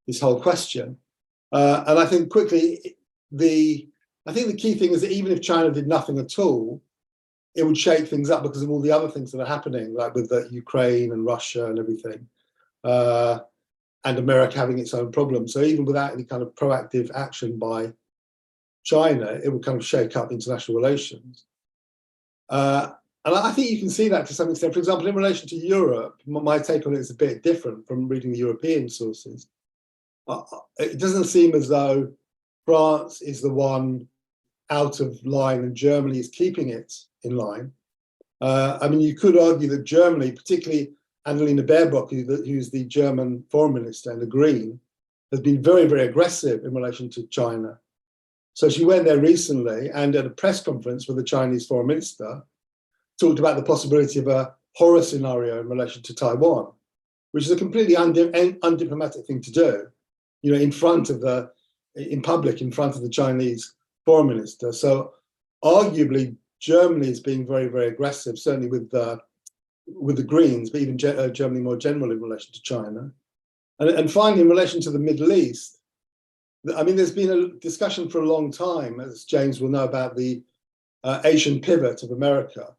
this whole question. And I think quickly, the key thing is that even if China did nothing at all, it would shake things up because of all the other things that are happening, like with the Ukraine and Russia and everything, and America having its own problems. So even without any kind of proactive action by China, it would kind of shake up international relations. And I think you can see that to some extent. For example, in relation to Europe, my take on it is a bit different from reading the European sources. It doesn't seem as though France is the one out of line and Germany is keeping it in line. I mean, you could argue that Germany, particularly Annalena Baerbock, who's the German foreign minister and the Green, has been very, very aggressive in relation to China. So she went there recently and at a press conference with the Chinese foreign minister, talked about the possibility of a horror scenario in relation to Taiwan, which is a completely undiplomatic thing to do, in public, in front of the Chinese foreign minister. So arguably, Germany is being very, very aggressive, certainly with the Greens, but even Germany more generally in relation to China. And finally, in relation to the Middle East, I mean, there's been a discussion for a long time, as James will know, about the Asian pivot of America.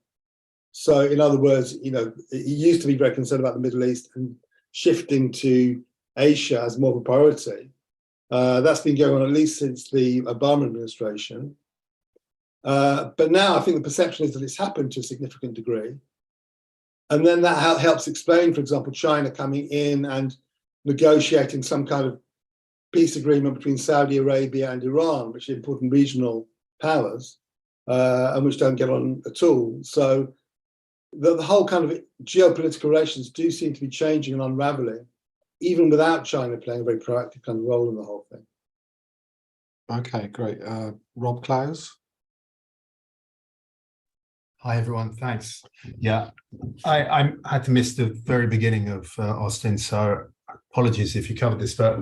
So in other words, it used to be very concerned about the Middle East and shifting to Asia as more of a priority. That's been going on at least since the Obama administration. But now I think the perception is that it's happened to a significant degree. And then that helps explain, for example, China coming in and negotiating some kind of peace agreement between Saudi Arabia and Iran, which are important regional powers, and which don't get on at all. So the whole kind of geopolitical relations do seem to be changing and unraveling, even without China playing a very proactive kind of role in the whole thing. Okay, great. Rob Clowes. Hi, everyone. Thanks. Yeah, I had to miss the very beginning of Austin, so apologies if you covered this, but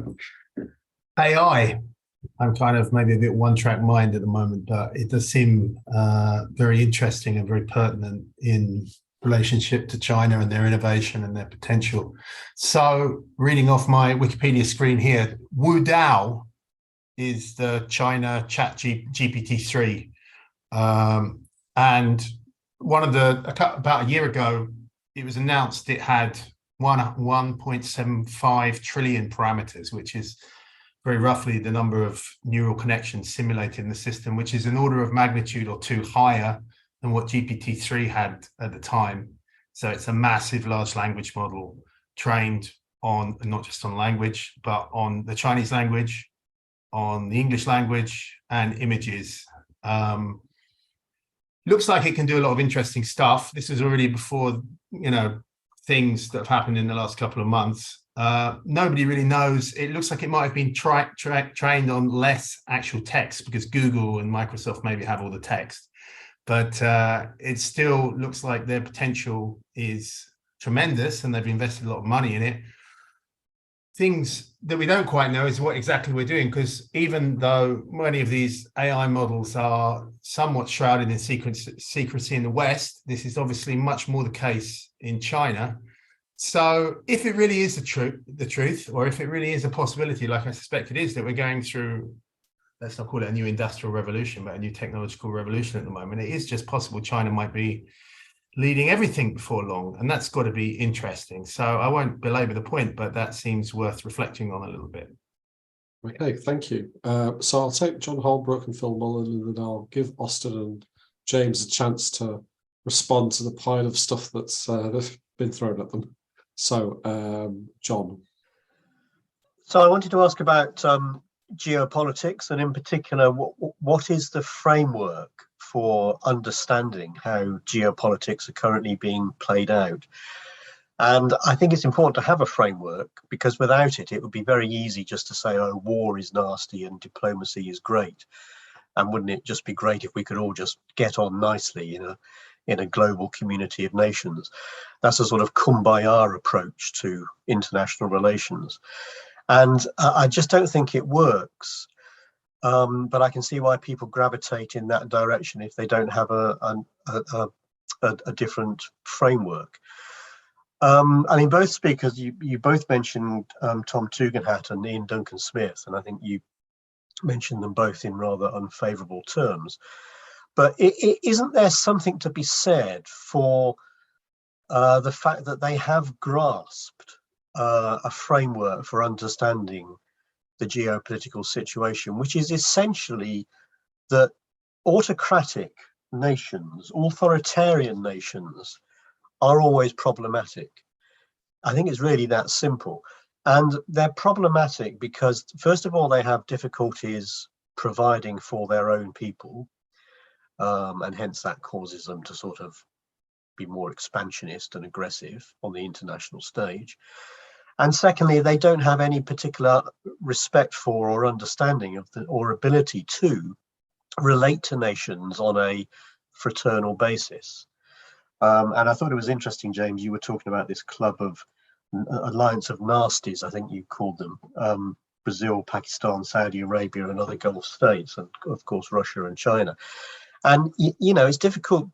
AI, I'm kind of maybe a bit one-track mind at the moment, but it does seem very interesting and very pertinent in relationship to China and their innovation and their potential. So reading off my Wikipedia screen here, Wu Dao is the China chat GPT-3. And about a year ago, it was announced it had 1.75 trillion parameters, which is very roughly the number of neural connections simulated in the system, which is an order of magnitude or two higher than what GPT-3 had at the time. So it's a massive large language model trained on not just on language, but on the Chinese language, on the English language and images. Looks like it can do a lot of interesting stuff. This is already before, things that have happened in the last couple of months. Nobody really knows. It looks like it might have been trained on less actual text because Google and Microsoft maybe have all the text. But it still looks like their potential is tremendous and they've invested a lot of money in it. Things that we don't quite know is what exactly we're doing, because even though many of these AI models are somewhat shrouded in secrecy in the West, this is obviously much more the case in China. So if it really is the truth, or if it really is a possibility, like I suspect it is, that we're going through, let's not call it a new industrial revolution, but a new technological revolution at the moment, it is just possible China might be leading everything before long, and that's got to be interesting. So I won't belabor the point, but that seems worth reflecting on a little bit. Okay, thank you. So I'll take John Holbrook and Phil Mullen, and then I'll give Austin and James a chance to respond to the pile of stuff that's been thrown at them. So, John. So I wanted to ask about geopolitics, and in particular, what is the framework for understanding how geopolitics are currently being played out? And I think it's important to have a framework, because without it, it would be very easy just to say, oh, war is nasty and diplomacy is great. And wouldn't it just be great if we could all just get on nicely in a global community of nations? That's a sort of kumbaya approach to international relations. And I just don't think it works. But I can see why people gravitate in that direction if they don't have a different framework. I mean, both speakers, you both mentioned Tom Tugendhat and Ian Duncan Smith, and I think you mentioned them both in rather unfavourable terms. But isn't there something to be said for the fact that they have grasped a framework for understanding the geopolitical situation, which is essentially that autocratic nations, authoritarian nations, are always problematic. I think it's really that simple. And they're problematic because, first of all, they have difficulties providing for their own people. And hence that causes them to sort of be more expansionist and aggressive on the international stage. And secondly, they don't have any particular respect for or understanding of or ability to relate to nations on a fraternal basis. And I thought it was interesting, James, you were talking about this club of alliance of nasties, I think you called them, Brazil, Pakistan, Saudi Arabia, and other Gulf states, and of course, Russia and China. And, you know, it's difficult.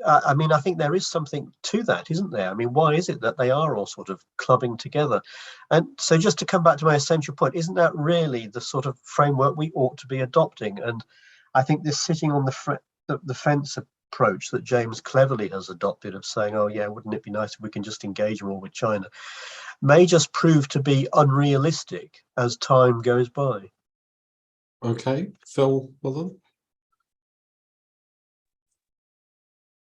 I mean, I think there is something to that, isn't there? I mean, why is it that they are all sort of clubbing together? And so just to come back to my essential point, isn't that really the sort of framework we ought to be adopting? And I think this sitting on the fence approach that James cleverly has adopted of saying, oh yeah, wouldn't it be nice if we can just engage more with China, may just prove to be unrealistic as time goes by. Okay, Phil Mullen.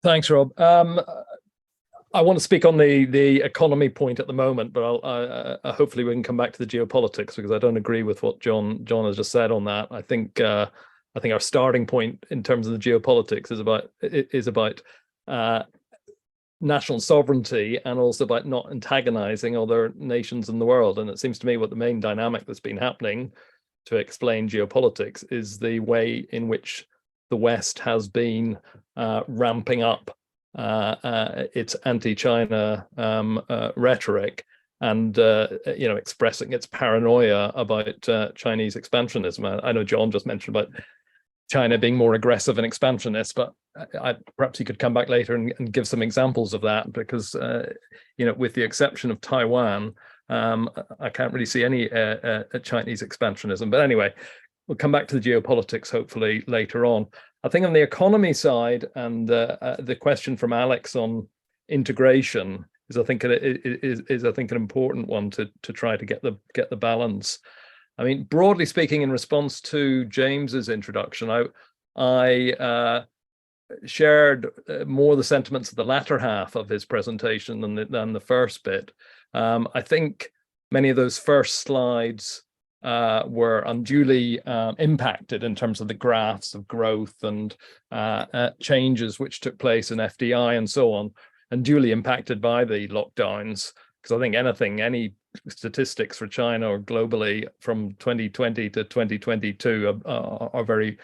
Thanks, Rob. I want to speak on the economy point at the moment, but hopefully we can come back to the geopolitics, because I don't agree with what John has just said on that. I think our starting point in terms of the geopolitics is about national sovereignty, and also about not antagonizing other nations in the world. And it seems to me what the main dynamic that's been happening to explain geopolitics is the way in which the West has been ramping up its anti-China rhetoric, and expressing its paranoia about Chinese expansionism. I know John just mentioned about China being more aggressive and expansionist, but perhaps he could come back later and give some examples of that, because with the exception of Taiwan, I can't really see any Chinese expansionism. But anyway, we'll come back to the geopolitics hopefully later on. I think on the economy side, and the question from Alex on integration is, I think, an important one to try to get the balance. I mean, broadly speaking, in response to James's introduction, I shared more the sentiments of the latter half of his presentation than the first bit. I think many of those first slides were unduly impacted in terms of the graphs of growth and changes which took place in FDI and so on, unduly impacted by the lockdowns. Because I think any statistics for China or globally from 2020 to 2022 are very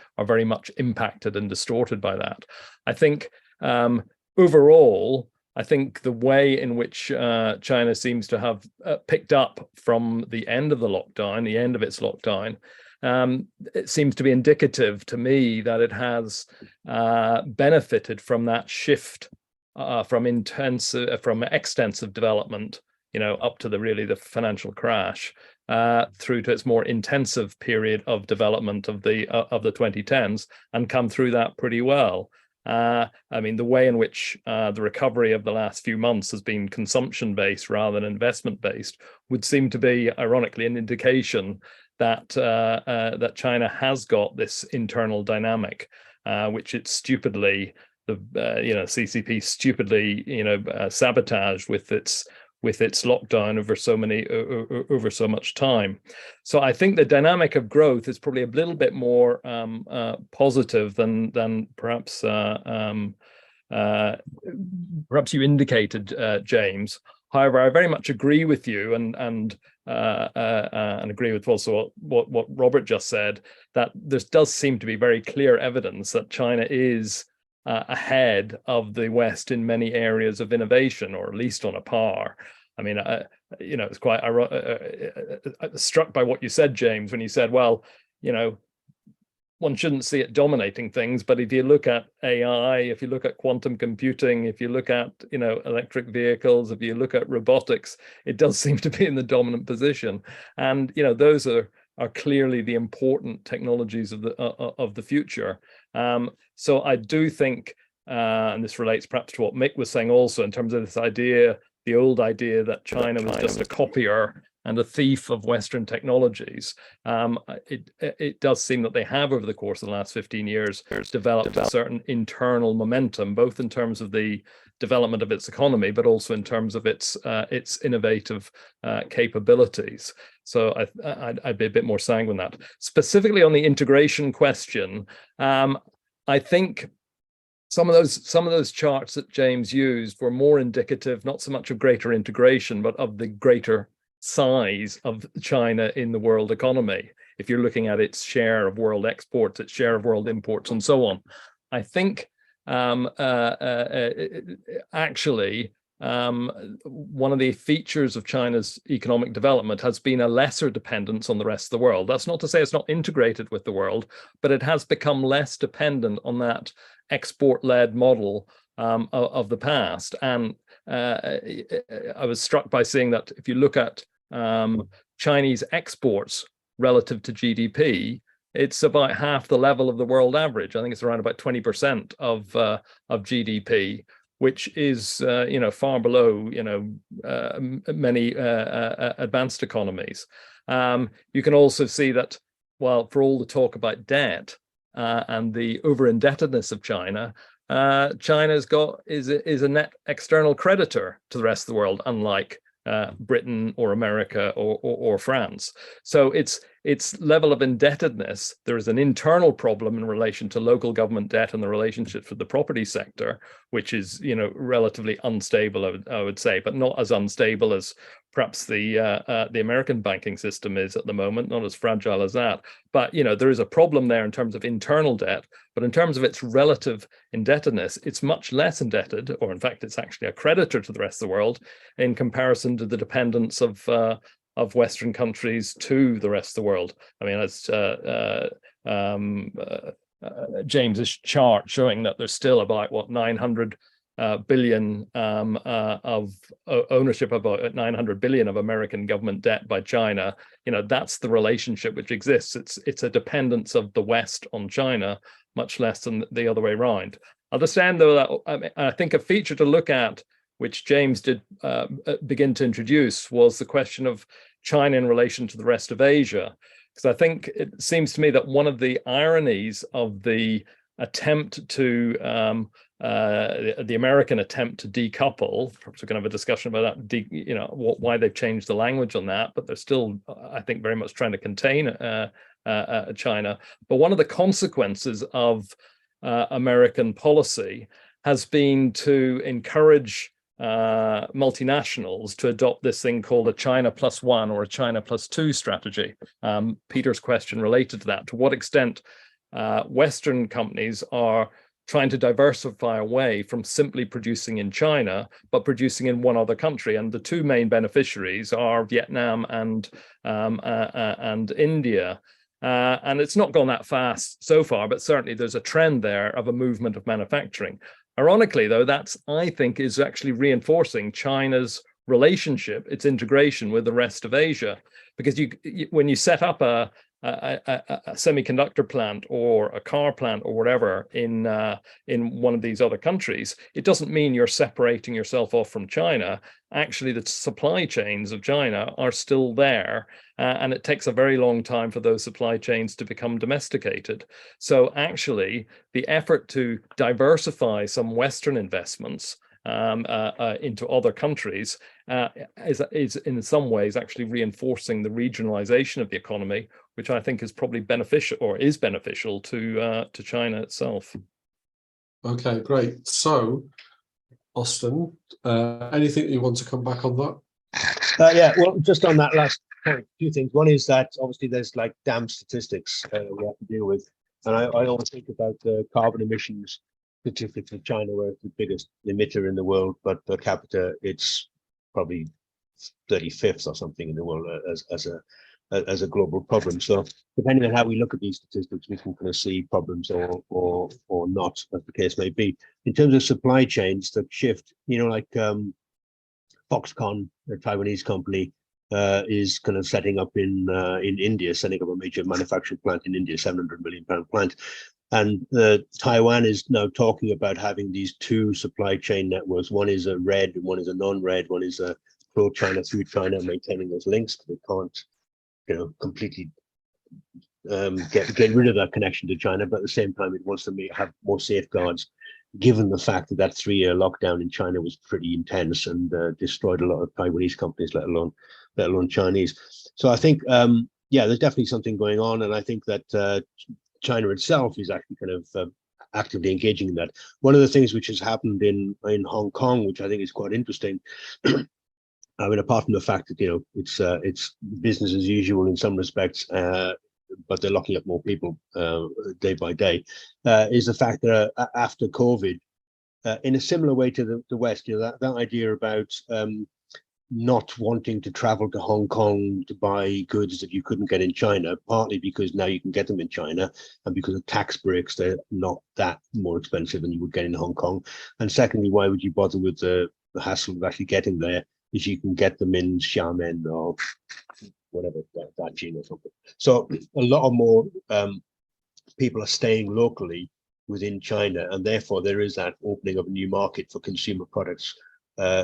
much impacted and distorted by that. I think overall, I think the way in which China seems to have picked up from the end of its lockdown, it seems to be indicative to me that it has benefited from that shift from extensive development, up to the financial crash, through to its more intensive period of development of the 2010s, and come through that pretty well. I mean, the way in which the recovery of the last few months has been consumption-based rather than investment-based would seem to be, ironically, an indication that that China has got this internal dynamic, which it stupidly, CCP stupidly, sabotaged with its lockdown over so much time. So I think the dynamic of growth is probably a little bit more positive than perhaps you indicated, James. However, I very much agree with you and agree with also what Robert just said, that there does seem to be very clear evidence that China is ahead of the West in many areas of innovation, or at least on a par. I mean, it's quite struck by what you said, James, when you said, well, one shouldn't see it dominating things, but if you look at AI, if you look at quantum computing, if you look at electric vehicles, if you look at robotics, it does seem to be in the dominant position, and those are clearly the important technologies of the future. So I do think, and this relates perhaps to what Mick was saying also, in terms of this idea, the old idea that China was just a copier and a thief of Western technologies. It does seem that they have, over the course of the last 15 years, developed a certain internal momentum, both in terms of the development of its economy, but also in terms of its innovative capabilities. So I'd be a bit more sanguine that. Specifically on the integration question, I think some of those charts that James used were more indicative, not so much of greater integration, but of the greater size of China in the world economy. If you're looking at its share of world exports, its share of world imports, and so on, I think actually one of the features of China's economic development has been a lesser dependence on the rest of the world. That's not to say it's not integrated with the world, but it has become less dependent on that export-led model of the past. And I was struck by seeing that if you look at Chinese exports relative to GDP, it's about half the level of the world average. I think it's around about 20% of GDP, which is far below many advanced economies. You can also see that, while for all the talk about debt and the over-indebtedness of China, China's is a net external creditor to the rest of the world, unlike Britain or America or France. So its level of indebtedness, there is an internal problem in relation to local government debt and the relationships with the property sector, which is relatively unstable, I would say, but not as unstable as perhaps the American banking system is at the moment, not as fragile as that. But there is a problem there in terms of internal debt, but in terms of its relative indebtedness, it's much less indebted, or in fact, it's actually a creditor to the rest of the world in comparison to the dependence of Western countries to the rest of the world. I mean, as James's chart showing that there's still about 900 billion of ownership, about 900 billion of American government debt by China. That's the relationship which exists. It's a dependence of the West on China, much less than the other way around. Understand though that I think a feature to look at, which James did begin to introduce, was the question of China in relation to the rest of Asia. Because I think it seems to me that one of the ironies of the attempt to the American attempt to decouple, perhaps we're going to have a discussion about that, why they've changed the language on that, but they're still, I think, very much trying to contain China. But one of the consequences of American policy has been to encourage multinationals to adopt this thing called a China +1 or a China +2 strategy. Peter's question related to that. To what extent Western companies are trying to diversify away from simply producing in China, but producing in one other country. And the two main beneficiaries are Vietnam and India. And it's not gone that fast so far, but certainly there's a trend there of a movement of manufacturing. Ironically, though, I think is actually reinforcing China's relationship, its integration with the rest of Asia. Because when you set up a semiconductor plant or a car plant or whatever in one of these other countries, it doesn't mean you're separating yourself off from China. Actually, the supply chains of China are still there, and it takes a very long time for those supply chains to become domesticated. So actually, the effort to diversify some Western investments into other countries is in some ways actually reinforcing the regionalization of the economy, which I think is probably beneficial, or is beneficial to China itself. Okay, great. So, Austin, anything you want to come back on that? Yeah, well, just on that last point, two things. One is that obviously there's like damn statistics we have to deal with. And I always think about the carbon emissions statistics of China, where it's the biggest emitter in the world, but per capita, it's probably 35th or something in the world as a global problem. So depending on how we look at these statistics, we can kind of see problems or not, as the case may be. In terms of supply chains, the shift, like Foxconn, a Taiwanese company, is kind of setting up in India, setting up a major manufacturing plant in India, £700 million plant. And Taiwan is now talking about having these two supply chain networks. One is a red and one is a non-red. One is a pro-China, through China, maintaining those links. They can't, completely get rid of that connection to China, but at the same time, it wants to have more safeguards, given the fact that 3-year lockdown in China was pretty intense and destroyed a lot of Taiwanese companies, let alone Chinese. So I think, there's definitely something going on, and I think that China itself is actually kind of actively engaging in that. One of the things which has happened in Hong Kong, which I think is quite interesting, I mean, apart from the fact that it's business as usual in some respects, but they're locking up more people day by day, is the fact that after COVID, in a similar way to the West, that idea about not wanting to travel to Hong Kong to buy goods that you couldn't get in China, partly because now you can get them in China, and because of tax breaks, they're not that more expensive than you would get in Hong Kong. And secondly, why would you bother with the hassle of actually getting there if you can get them in Xiamen or whatever, Dajing or something. So a lot of more people are staying locally within China, and therefore there is that opening of a new market for consumer products,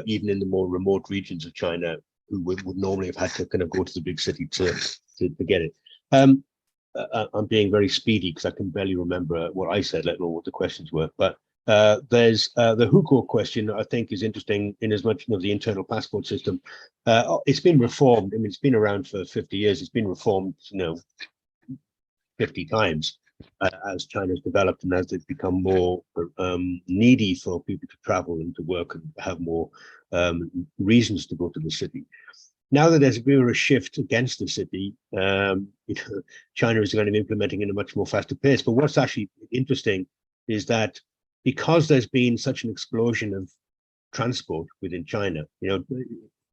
even in the more remote regions of China, who would normally have had to kind of go to the big city to get it. I'm being very speedy because I can barely remember what I said, let alone what the questions were. But there's the hukou question, I think, is interesting in as much of the internal passport system. It's been reformed. I mean, it's been around for 50 years. It's been reformed, 50 times. As China's developed and as they've become more needy for people to travel and to work and have more reasons to go to the city. Now that there's a bit of a shift against the city, China is going to be implementing in a much more faster pace. But what's actually interesting is that because there's been such an explosion of transport within China,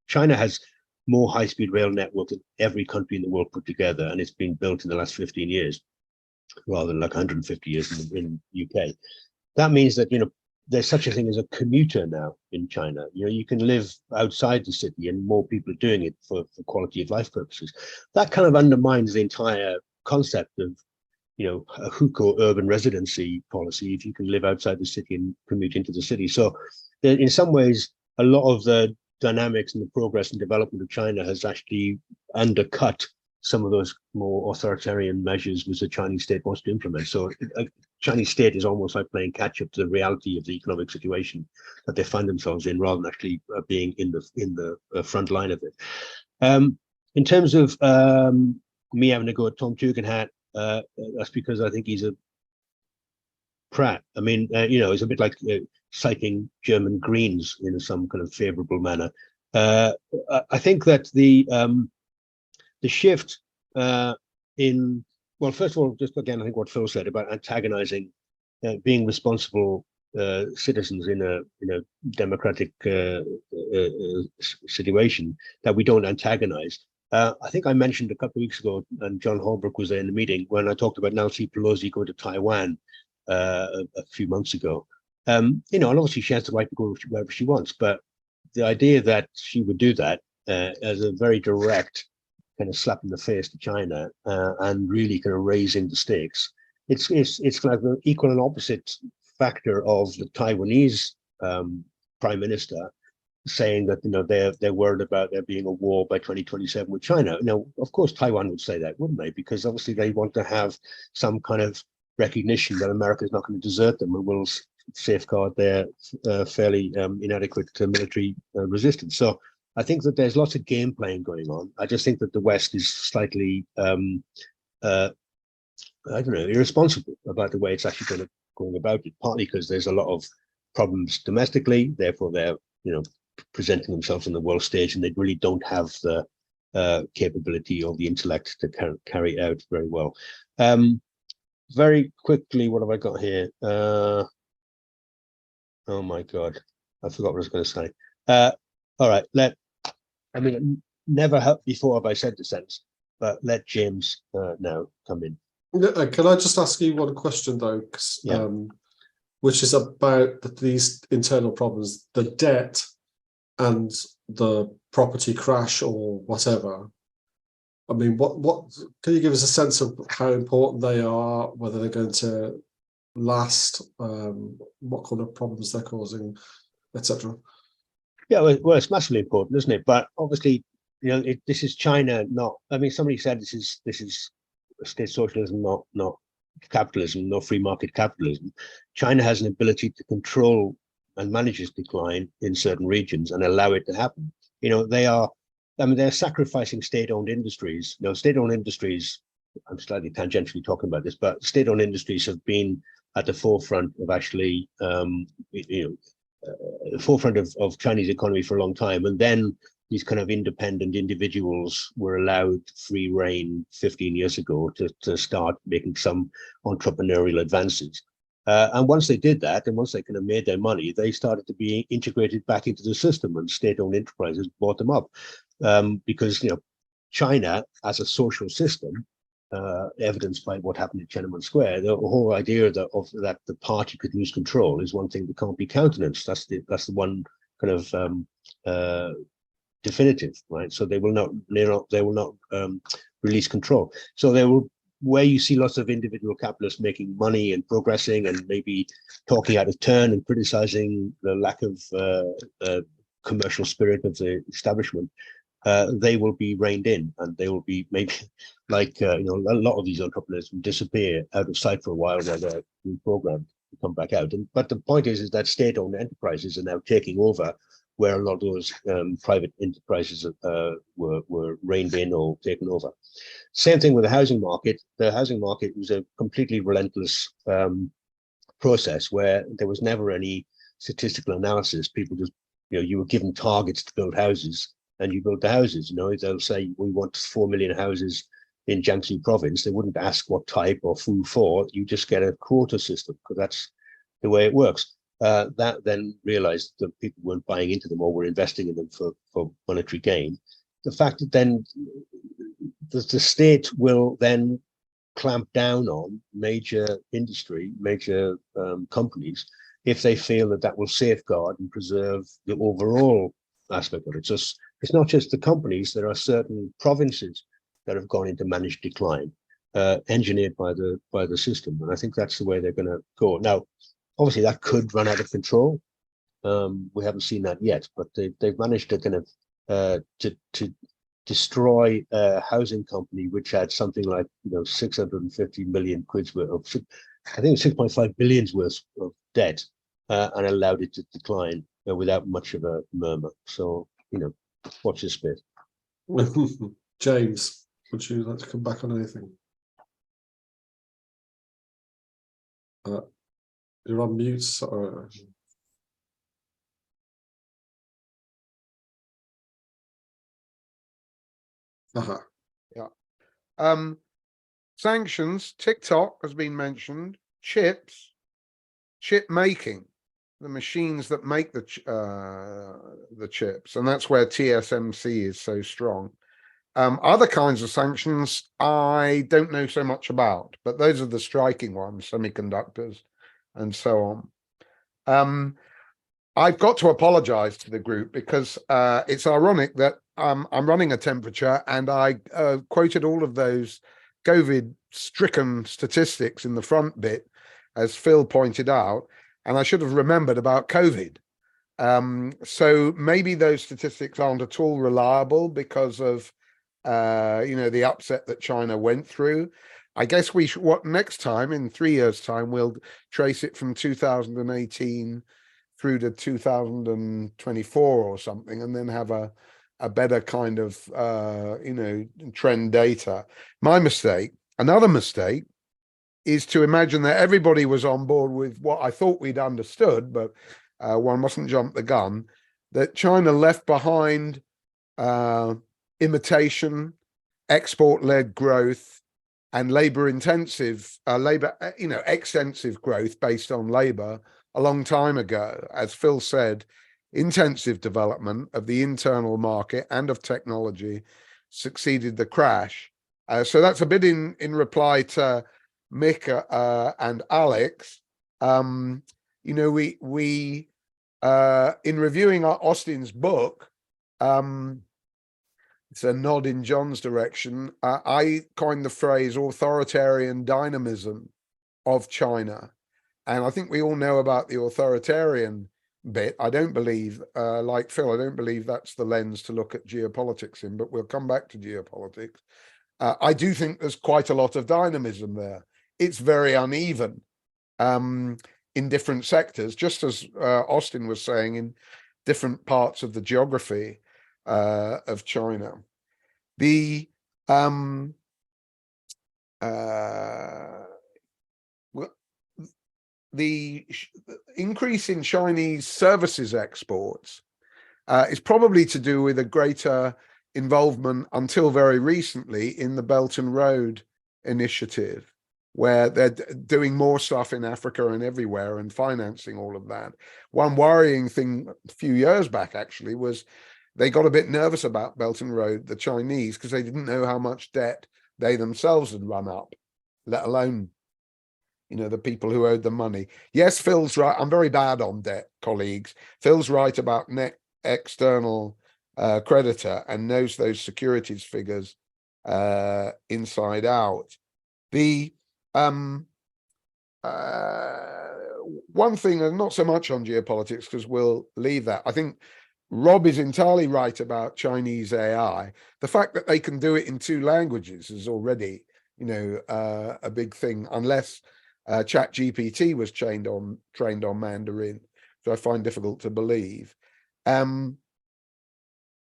China has more high-speed rail network than every country in the world put together, and it's been built in the last 15 years. Rather than like 150 years in UK. That means that, there's such a thing as a commuter now in China. You can live outside the city, and more people are doing it for quality of life purposes. That kind of undermines the entire concept of, a hukou urban residency policy, if you can live outside the city and commute into the city. So in some ways, a lot of the dynamics and the progress and development of China has actually undercut some of those more authoritarian measures which the Chinese state wants to implement. So a Chinese state is almost like playing catch up to the reality of the economic situation that they find themselves in, rather than actually being in the front line of it. In terms of me having to go at Tom Tugendhat, that's because I think he's a prat. I mean, it's a bit like citing German Greens in some kind of favorable manner. I think that the shift first of all, just again, I think what Phil said about antagonizing, being responsible citizens in a democratic situation, that we don't antagonize. I think I mentioned a couple of weeks ago, and John Holbrook was there in the meeting, when I talked about Nancy Pelosi going to Taiwan a few months ago. And obviously she has the right to go wherever she wants, but the idea that she would do that as a very direct kind of slap in the face to China and really kind of raising the stakes. It's like the equal and opposite factor of the Taiwanese prime minister saying that they're worried about there being a war by 2027 with China. Now, of course, Taiwan would say that, wouldn't they? Because obviously they want to have some kind of recognition that America is not going to desert them and will safeguard their fairly inadequate military resistance. So I think that there's lots of game playing going on. I just think that the West is slightly, I don't know, irresponsible about the way it's actually going about it. Partly because there's a lot of problems domestically, therefore they're presenting themselves on the world stage, and they really don't have the capability or the intellect to carry it out very well. Very quickly, what have I got here? Oh my God, I forgot what I was going to say. All right, never before have I said the sentence, but let James now come in. Can I just ask you one question though? Yeah. Which is about these internal problems, the debt and the property crash or whatever. I mean, what can you give us a sense of how important they are, whether they're going to last, what kind of problems they're causing, etc.? Yeah, well, it's massively important, isn't it? But obviously, this is China, not. I mean, somebody said this is state socialism, not capitalism, no free market capitalism. China has an ability to control and manage its decline in certain regions and allow it to happen. They're sacrificing state-owned industries. State-owned industries, I'm slightly tangentially talking about this, but state-owned industries have been at the forefront of actually, the forefront of Chinese economy for a long time. And then these kind of independent individuals were allowed free rein 15 years ago to start making some entrepreneurial advances. And once they did that, and once they kind of made their money, they started to be integrated back into the system, and state-owned enterprises bought them up. Because China as a social system, evidenced by what happened in Tiananmen Square, the whole idea that the party could lose control is one thing that can't be countenanced. That's the one kind of definitive, right? So they will not release control. So where you see lots of individual capitalists making money and progressing and maybe talking out of turn and criticizing the lack of commercial spirit of the establishment, they will be reined in, and they will be maybe like a lot of these entrepreneurs will disappear out of sight for a while while they're reprogrammed to come back out. But the point is that state-owned enterprises are now taking over where a lot of those private enterprises were reined in or taken over. Same thing with the housing market. The housing market was a completely relentless process where there was never any statistical analysis. People just, you were given targets to build houses, and you build the houses. They'll say, we want 4 million houses in Jiangsu province. They wouldn't ask what type or who for. You just get a quota system, because that's the way it works. That then realized that people weren't buying into them or were investing in them for monetary gain. The fact that then the state will then clamp down on major industry, major companies, if they feel that will safeguard and preserve the overall aspect of it. So it's not just the companies. There are certain provinces that have gone into managed decline, engineered by the system, and I think that's the way they're going to go. Now, obviously, that could run out of control. We haven't seen that yet, but they've managed to kind of to destroy a housing company which had something like 650 million quid's worth of, I think 6.5 billion's worth of debt, and allowed it to decline without much of a murmur. So watch this space. James, would you like to come back on anything? You're on mute. Yeah. Sanctions. TikTok has been mentioned. Chips. Chip making. The machines that make the chips, and that's where TSMC is so strong. Other kinds of sanctions I don't know so much about, but those are the striking ones, semiconductors and so on. I've got to apologize to the group because it's ironic that I'm running a temperature, and I quoted all of those COVID-stricken statistics in the front bit, as Phil pointed out, and I should have remembered about COVID. So maybe those statistics aren't at all reliable because of the upset that China went through. I guess we should, what next time, in 3 years' time, we'll trace it from 2018 through to 2024 or something, and then have a better kind of trend data. My mistake, another mistake, is to imagine that everybody was on board with what I thought we'd understood, but one mustn't jump the gun, that China left behind imitation, export-led growth, and labor-intensive, extensive growth based on labor a long time ago. As Phil said, intensive development of the internal market and of technology succeeded the crash. So that's a bit in reply to Mick and Alex. We in reviewing Austin's book, it's a nod in John's direction. I coined the phrase authoritarian dynamism of China. And I think we all know about the authoritarian bit. I don't believe, like Phil, I don't believe that's the lens to look at geopolitics in, but we'll come back to geopolitics. I do think there's quite a lot of dynamism there. It's very uneven in different sectors, just as Austin was saying, in different parts of the geography of China. The increase in Chinese services exports is probably to do with a greater involvement, until very recently, in the Belt and Road Initiative, where they're doing more stuff in Africa and everywhere and financing all of that. One worrying thing a few years back, actually, was they got a bit nervous about Belt and Road, the Chinese, because they didn't know how much debt they themselves had run up, let alone, the people who owed them money. Yes, Phil's right. I'm very bad on debt, colleagues. Phil's right about net external creditor and knows those securities figures inside out. The one thing, and not so much on geopolitics, because we'll leave that. I think Rob is entirely right about Chinese AI. The fact that they can do it in 2 languages is already, a big thing, unless ChatGPT was trained on Mandarin, which I find difficult to believe.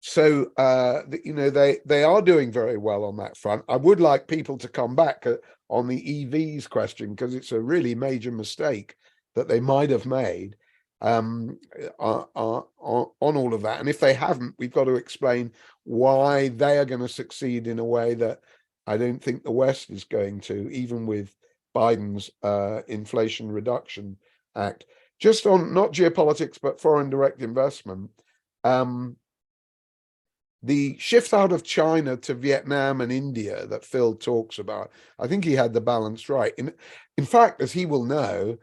So they are doing very well on that front. I would like people to come back on the EVs question, because it's a really major mistake that they might have made on all of that. And if they haven't, we've got to explain why they are going to succeed in a way that I don't think the West is going to, even with Biden's Inflation Reduction Act. Just on not geopolitics, but foreign direct investment. The shift out of China to Vietnam and India that Phil talks about, I think he had the balance right. In fact, as he will know,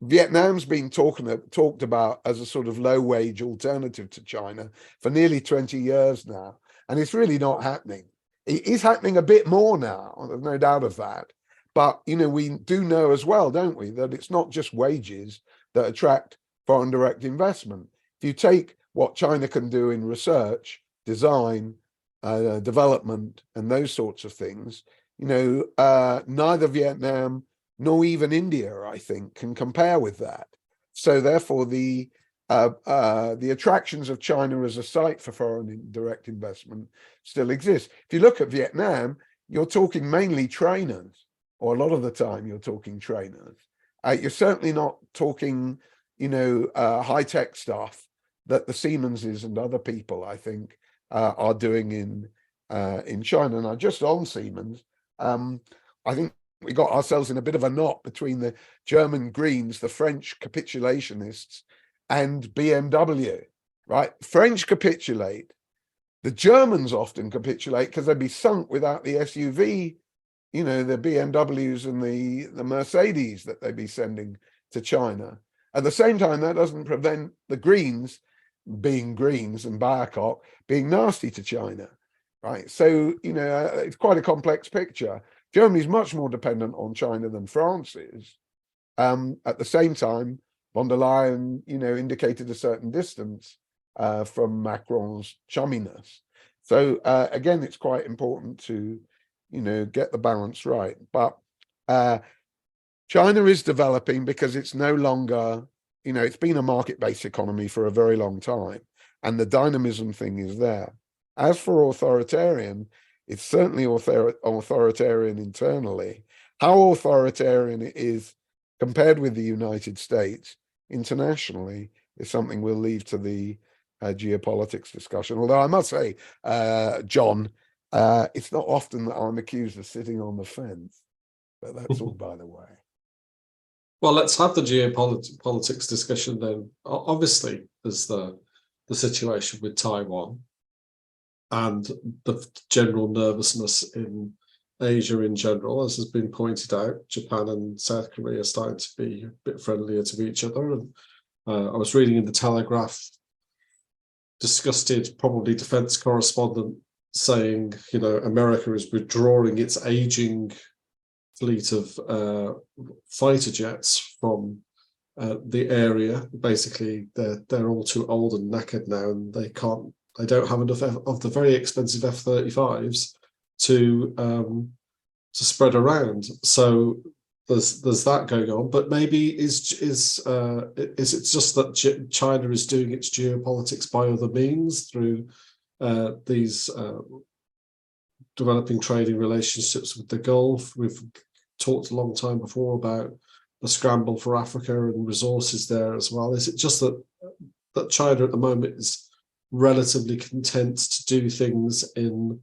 Vietnam's been talked about as a sort of low-wage alternative to China for nearly 20 years now, and it's really not happening. It is happening a bit more now, there's no doubt of that. But, we do know as well, don't we, that it's not just wages that attract foreign direct investment. If you take what China can do in research, design, development, and those sorts of things, neither Vietnam nor even India, I think, can compare with that. So therefore, the attractions of China as a site for foreign direct investment still exist. If you look at Vietnam, you're talking mainly trainers, or a lot of the time you're talking trainers. You're certainly not talking, high-tech stuff that the Siemenses and other people, I think, are doing in China. Now, just on Siemens, I think we got ourselves in a bit of a knot between the German Greens, the French capitulationists, and BMW, right? French capitulate. The Germans often capitulate because they'd be sunk without the SUV, the BMWs and the Mercedes that they'd be sending to China. At the same time, that doesn't prevent the Greens being Greens and Bayerkock being nasty to China, right? So, it's quite a complex picture. Germany's much more dependent on China than France is. At the same time, von der Leyen, indicated a certain distance from Macron's chumminess. So again, it's quite important to, get the balance right. But China is developing because it's no longer, it's been a market-based economy for a very long time, and the dynamism thing is there. As for authoritarian, it's certainly authoritarian internally. How authoritarian it is compared with the United States internationally is something we'll leave to the geopolitics discussion. Although I must say, John, it's not often that I'm accused of sitting on the fence, but that's all by the way. Well, let's have the geopolitics discussion then. Obviously, there's the situation with Taiwan and the general nervousness in Asia in general, as has been pointed out. Japan and South Korea are starting to be a bit friendlier to each other. And I was reading in the Telegraph, disgusted, probably defense correspondent, saying, America is withdrawing its aging fleet of fighter jets from the area. Basically, they're all too old and knackered now, and they don't have enough of the very expensive F-35s to spread around. So there's that going on. But maybe is it just that China is doing its geopolitics by other means through these developing trading relationships with the Gulf? We've talked a long time before about the scramble for Africa and resources there as well. Is it just that China at the moment is relatively content to do things in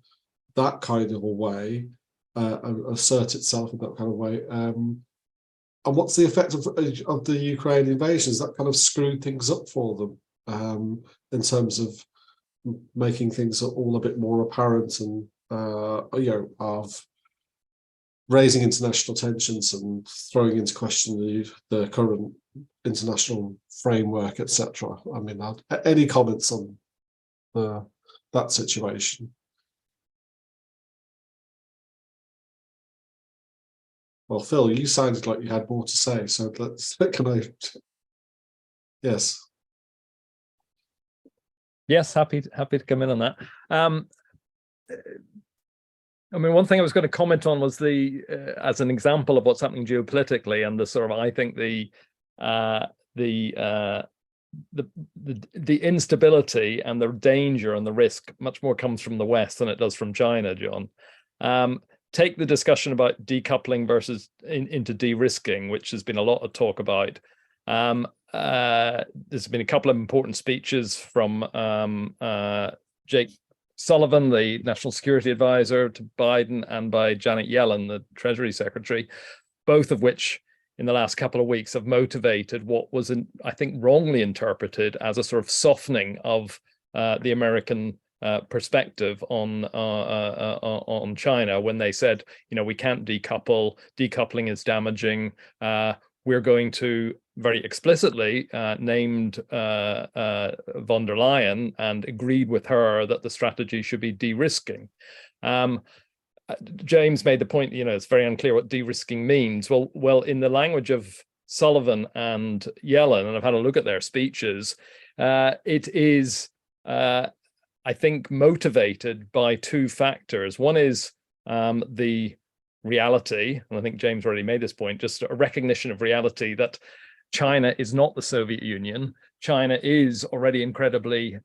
that kind of a way, assert itself in that kind of way? And what's the effect of the Ukraine invasion? Has that kind of screwed things up for them in terms of making things all a bit more apparent and of raising international tensions and throwing into question the current international framework, etc.? I mean, any comments on that situation? Well, Phil, you sounded like you had more to say, so Yes. Yes, happy to come in on that. I mean, one thing I was going to comment on was as an example of what's happening geopolitically, and the sort of, I think the instability and the danger and the risk much more comes from the West than it does from China, John. Take the discussion about decoupling versus into de-risking, which has been a lot of talk about. There's been a couple of important speeches from Jake Sullivan, the National Security Advisor to Biden, and by Janet Yellen, the Treasury Secretary, both of which in the last couple of weeks have motivated what was, I think, wrongly interpreted as a sort of softening of the American perspective on China, when they said, we can't decouple, decoupling is damaging. We're going to very explicitly named von der Leyen and agreed with her that the strategy should be de-risking. James made the point, it's very unclear what de-risking means. Well, in the language of Sullivan and Yellen, and I've had a look at their speeches, it is, I think, motivated by two factors. One is the reality, and I think James already made this point, just a recognition of reality that China is not the Soviet Union. China is already incredibly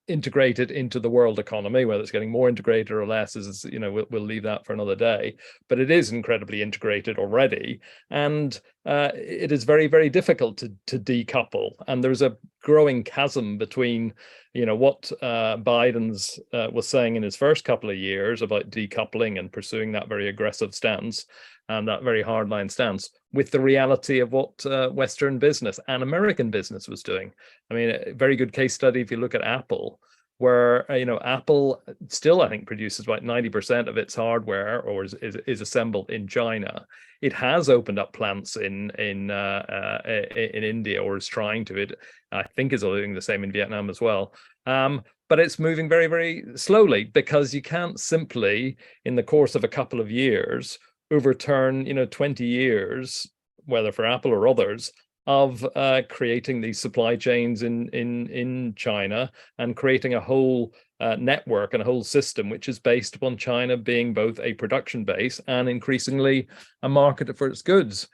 integrated into the world economy. Whether it's getting more integrated or less is, we'll leave that for another day. But it is incredibly integrated already, and it is very, very difficult to decouple. And there's a growing chasm between, what Biden's was saying in his first couple of years about decoupling and pursuing that very aggressive stance and that very hardline stance, with the reality of what Western business and American business was doing. I mean, a very good case study, if you look at Apple, where Apple still, I think, produces about 90% of its hardware, or is assembled in China. It has opened up plants in India, or is trying to. It, I think, is doing the same in Vietnam as well. But it's moving very, very slowly, because you can't simply, in the course of a couple of years, overturn 20 years, whether for Apple or others, of creating these supply chains in China and creating a whole network and a whole system which is based upon China being both a production base and increasingly a market for its goods.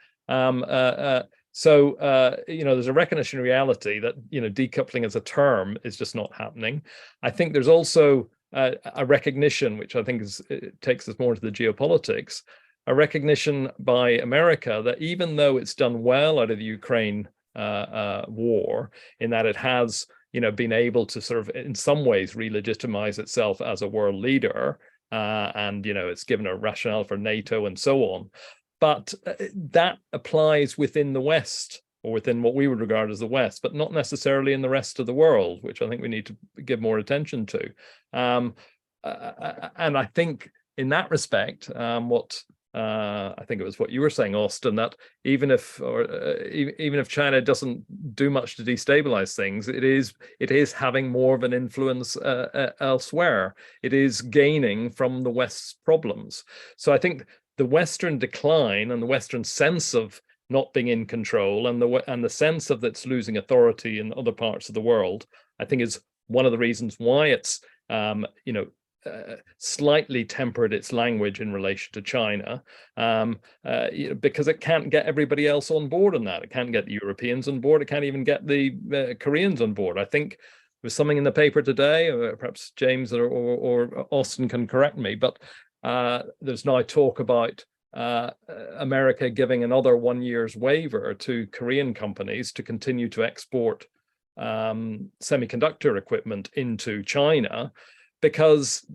So there's a recognition reality that decoupling as a term is just not happening. I think there's also a recognition, which I think takes us more to the geopolitics, a recognition by America that even though it's done well out of the Ukraine war, in that it has been able to sort of in some ways re-legitimize itself as a world leader, and it's given a rationale for NATO and so on, but that applies within the West, or within what we would regard as the West, but not necessarily in the rest of the world, which I think we need to give more attention to. And I think in that respect, I think it was what you were saying, Austin, that even if China doesn't do much to destabilize things, it is having more of an influence elsewhere. It is gaining from the West's problems. So I think the Western decline and the Western sense of not being in control, and the sense of that's losing authority in other parts of the world, I think is one of the reasons why it's slightly tempered its language in relation to China, because it can't get everybody else on board on that. It can't get the Europeans on board. It can't even get the Koreans on board. I think there's something in the paper today, or perhaps James or Austin can correct me, but there's now talk about America giving another 1 year's waiver to Korean companies to continue to export semiconductor equipment into China, because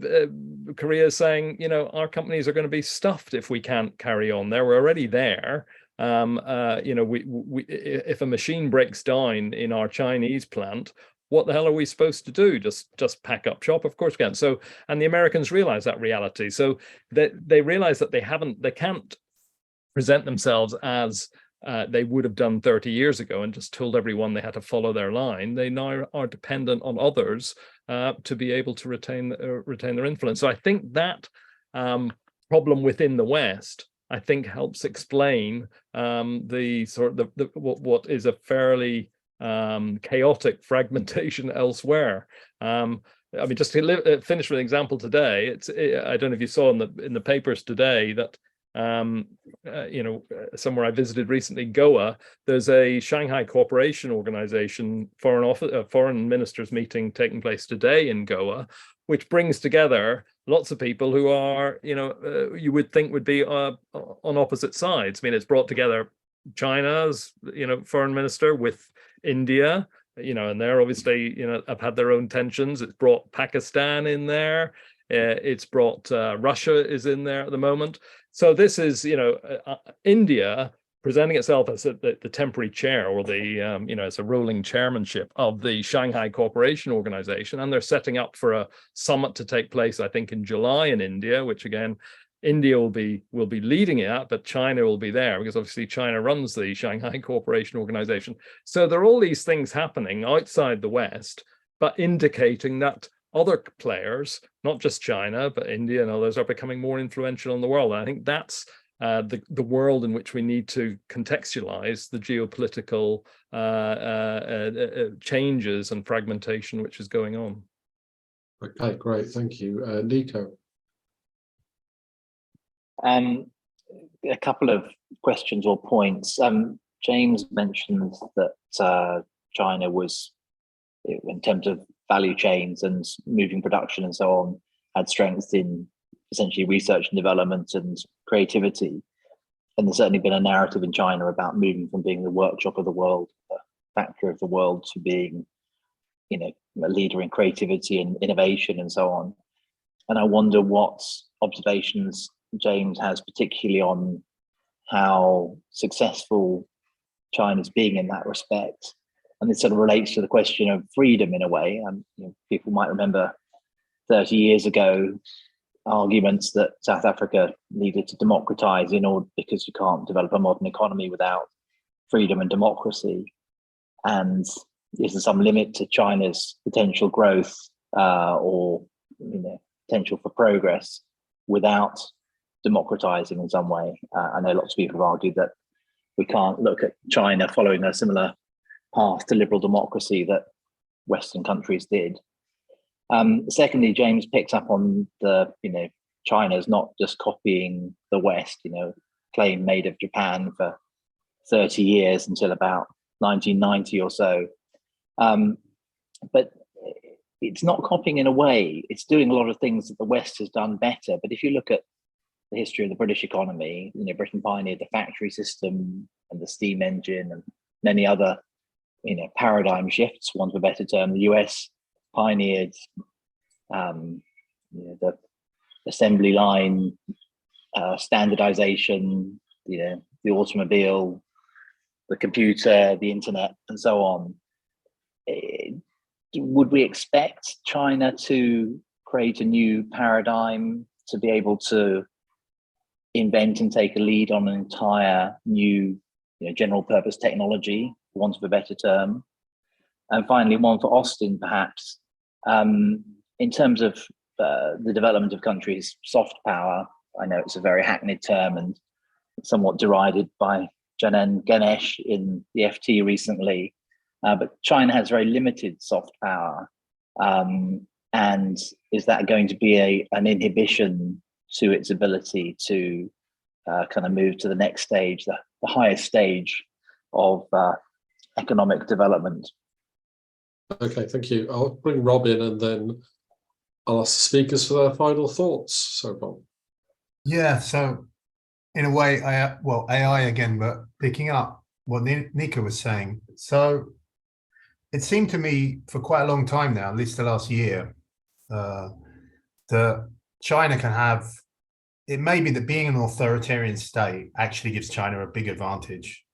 Korea is saying, our companies are going to be stuffed if we can't carry on there. We're already there. If a machine breaks down in our Chinese plant, what the hell are we supposed to do? Just pack up shop? Of course we can't. So, and the Americans realize that reality. So they realize that they can't present themselves as they would have done 30 years ago and just told everyone they had to follow their line. They now are dependent on others to be able to retain their influence. So I think that problem within the West, I think, helps explain the sort of what is a fairly chaotic fragmentation elsewhere. I mean, just to finish with an example today, I don't know if you saw in the papers today that somewhere I visited recently, Goa, there's a Shanghai Cooperation Organization foreign ministers meeting taking place today in Goa, which brings together lots of people who are, you would think would be on opposite sides. I mean, it's brought together China's, foreign minister with India, and they're obviously, have had their own tensions. It's brought Pakistan in there. It's brought Russia is in there at the moment. So this is, India presenting itself as the temporary chair, or the, as a rolling chairmanship of the Shanghai Cooperation Organization. And they're setting up for a summit to take place, I think, in July in India, which again, India will be leading it, but China will be there, because obviously China runs the Shanghai Cooperation Organization. So there are all these things happening outside the West, but indicating that other players, not just China, but India and others, are becoming more influential in the world. And I think that's the world in which we need to contextualize the geopolitical changes and fragmentation which is going on. Okay, great, thank you. Nico. A couple of questions or points. James mentioned that China was, in terms of value chains and moving production and so on, had strengths in essentially research and development and creativity. And there's certainly been a narrative in China about moving from being the workshop of the world, the factory of the world, to being, a leader in creativity and innovation and so on. And I wonder what observations James has, particularly on how successful China's being in that respect, and it sort of relates to the question of freedom in a way. People might remember 30 years ago arguments that South Africa needed to democratize in order, because you can't develop a modern economy without freedom and democracy. And is there some limit to China's potential growth or potential for progress without democratizing in some way? I know lots of people have argued that we can't look at China following a similar path to liberal democracy that Western countries did. Secondly, James picks up on the, China's not just copying the West, claim made of Japan for 30 years until about 1990 or so. But it's not copying in a way. It's doing a lot of things that the West has done better. But if you look at the history of the British economy, Britain pioneered the factory system and the steam engine and many other, paradigm shifts, for want of a better term. The US pioneered the assembly line, standardization, the automobile, the computer, the internet, and so on. Would we expect China to create a new paradigm, to be able to invent and take a lead on an entire new general purpose technology, for want of a better term? And finally, one for Austin, perhaps, in terms of the development of countries' soft power. I know it's a very hackneyed term and somewhat derided by Janan Ganesh in the FT recently, but China has very limited soft power. And is that going to be an inhibition to its ability to kind of move to the next stage, the highest stage of economic development? Okay, thank you. I'll bring Rob in and then I'll ask the speakers for their final thoughts. So, Rob. Yeah, so in a way, AI again, but picking up what Nika was saying. So it seemed to me for quite a long time now, at least the last year, that China can have, it may be that being an authoritarian state actually gives China a big advantage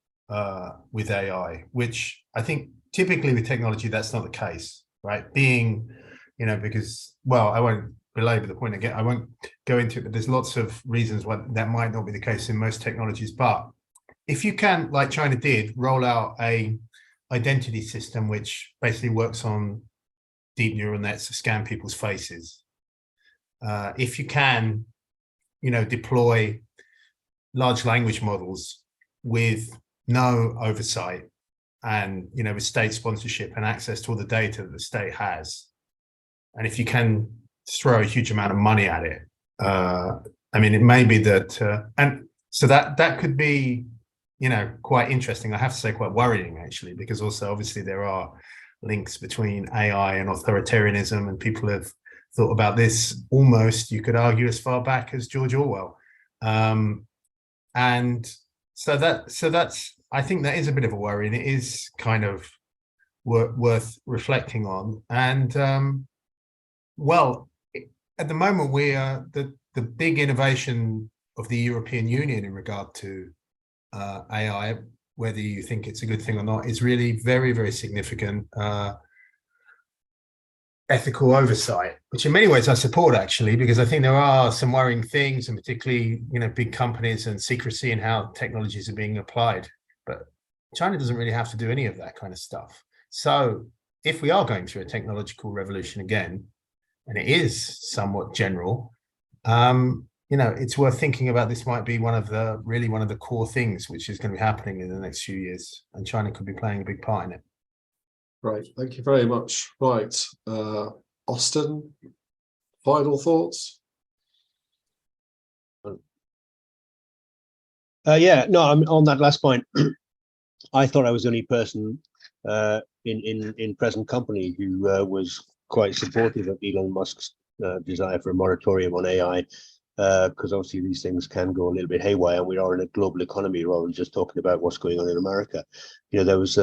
with AI, which I think typically with technology, that's not the case, right? Being, because, well, I won't belabor the point again, I won't go into it, but there's lots of reasons why that might not be the case in most technologies. But if you can, like China did, roll out a identity system which basically works on deep neural nets to scan people's faces, if you can, deploy large language models with no oversight and, with state sponsorship and access to all the data that the state has, and if you can throw a huge amount of money at it, it may be that, and so that could be, quite interesting. I have to say quite worrying, actually, because also obviously there are links between AI and authoritarianism, and people have thought about this almost, you could argue, as far back as George Orwell. And so that's, I think that is a bit of a worry, and it is kind of worth reflecting on. And well, at the moment, we are the big innovation of the European Union in regard to AI, whether you think it's a good thing or not, is really very, very significant ethical oversight, which in many ways I support, actually, because I think there are some worrying things, and particularly, big companies and secrecy in how technologies are being applied. But China doesn't really have to do any of that kind of stuff. So if we are going through a technological revolution again, and it is somewhat general, it's worth thinking about. This might be one of the core things which is going to be happening in the next few years, and China could be playing a big part in it. Right, thank you very much. Right, Austin, final thoughts? I'm on that last point. I thought I was the only person in present company who was quite supportive of Elon Musk's desire for a moratorium on AI, because obviously these things can go a little bit haywire, and we are in a global economy rather than just talking about what's going on in America. There was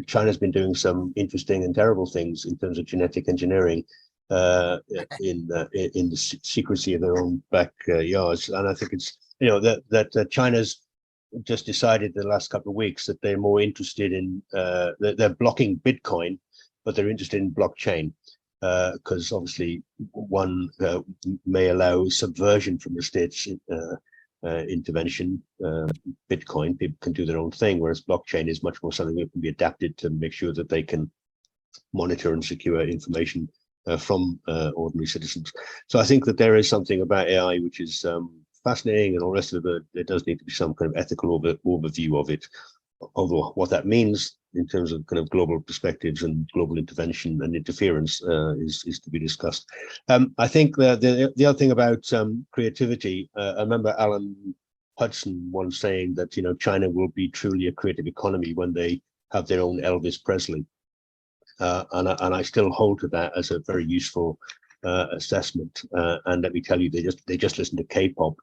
China's been doing some interesting and terrible things in terms of genetic engineering in the secrecy of their own backyards, and I think it's that China's just decided the last couple of weeks that they're more interested in they're blocking Bitcoin, but they're interested in blockchain, because obviously one may allow subversion from the state's intervention. Bitcoin, people can do their own thing, whereas blockchain is much more something that can be adapted to make sure that they can monitor and secure information from ordinary citizens. So I think that there is something about AI which is fascinating and all the rest of it, but there does need to be some kind of ethical overview of it. Although what that means in terms of kind of global perspectives and global intervention and interference is to be discussed. I think the other thing about creativity, I remember Alan Hudson once saying that, you know, China will be truly a creative economy when they have their own Elvis Presley. And I still hold to that as a very useful assessment. And let me tell you, they just listen to K-pop.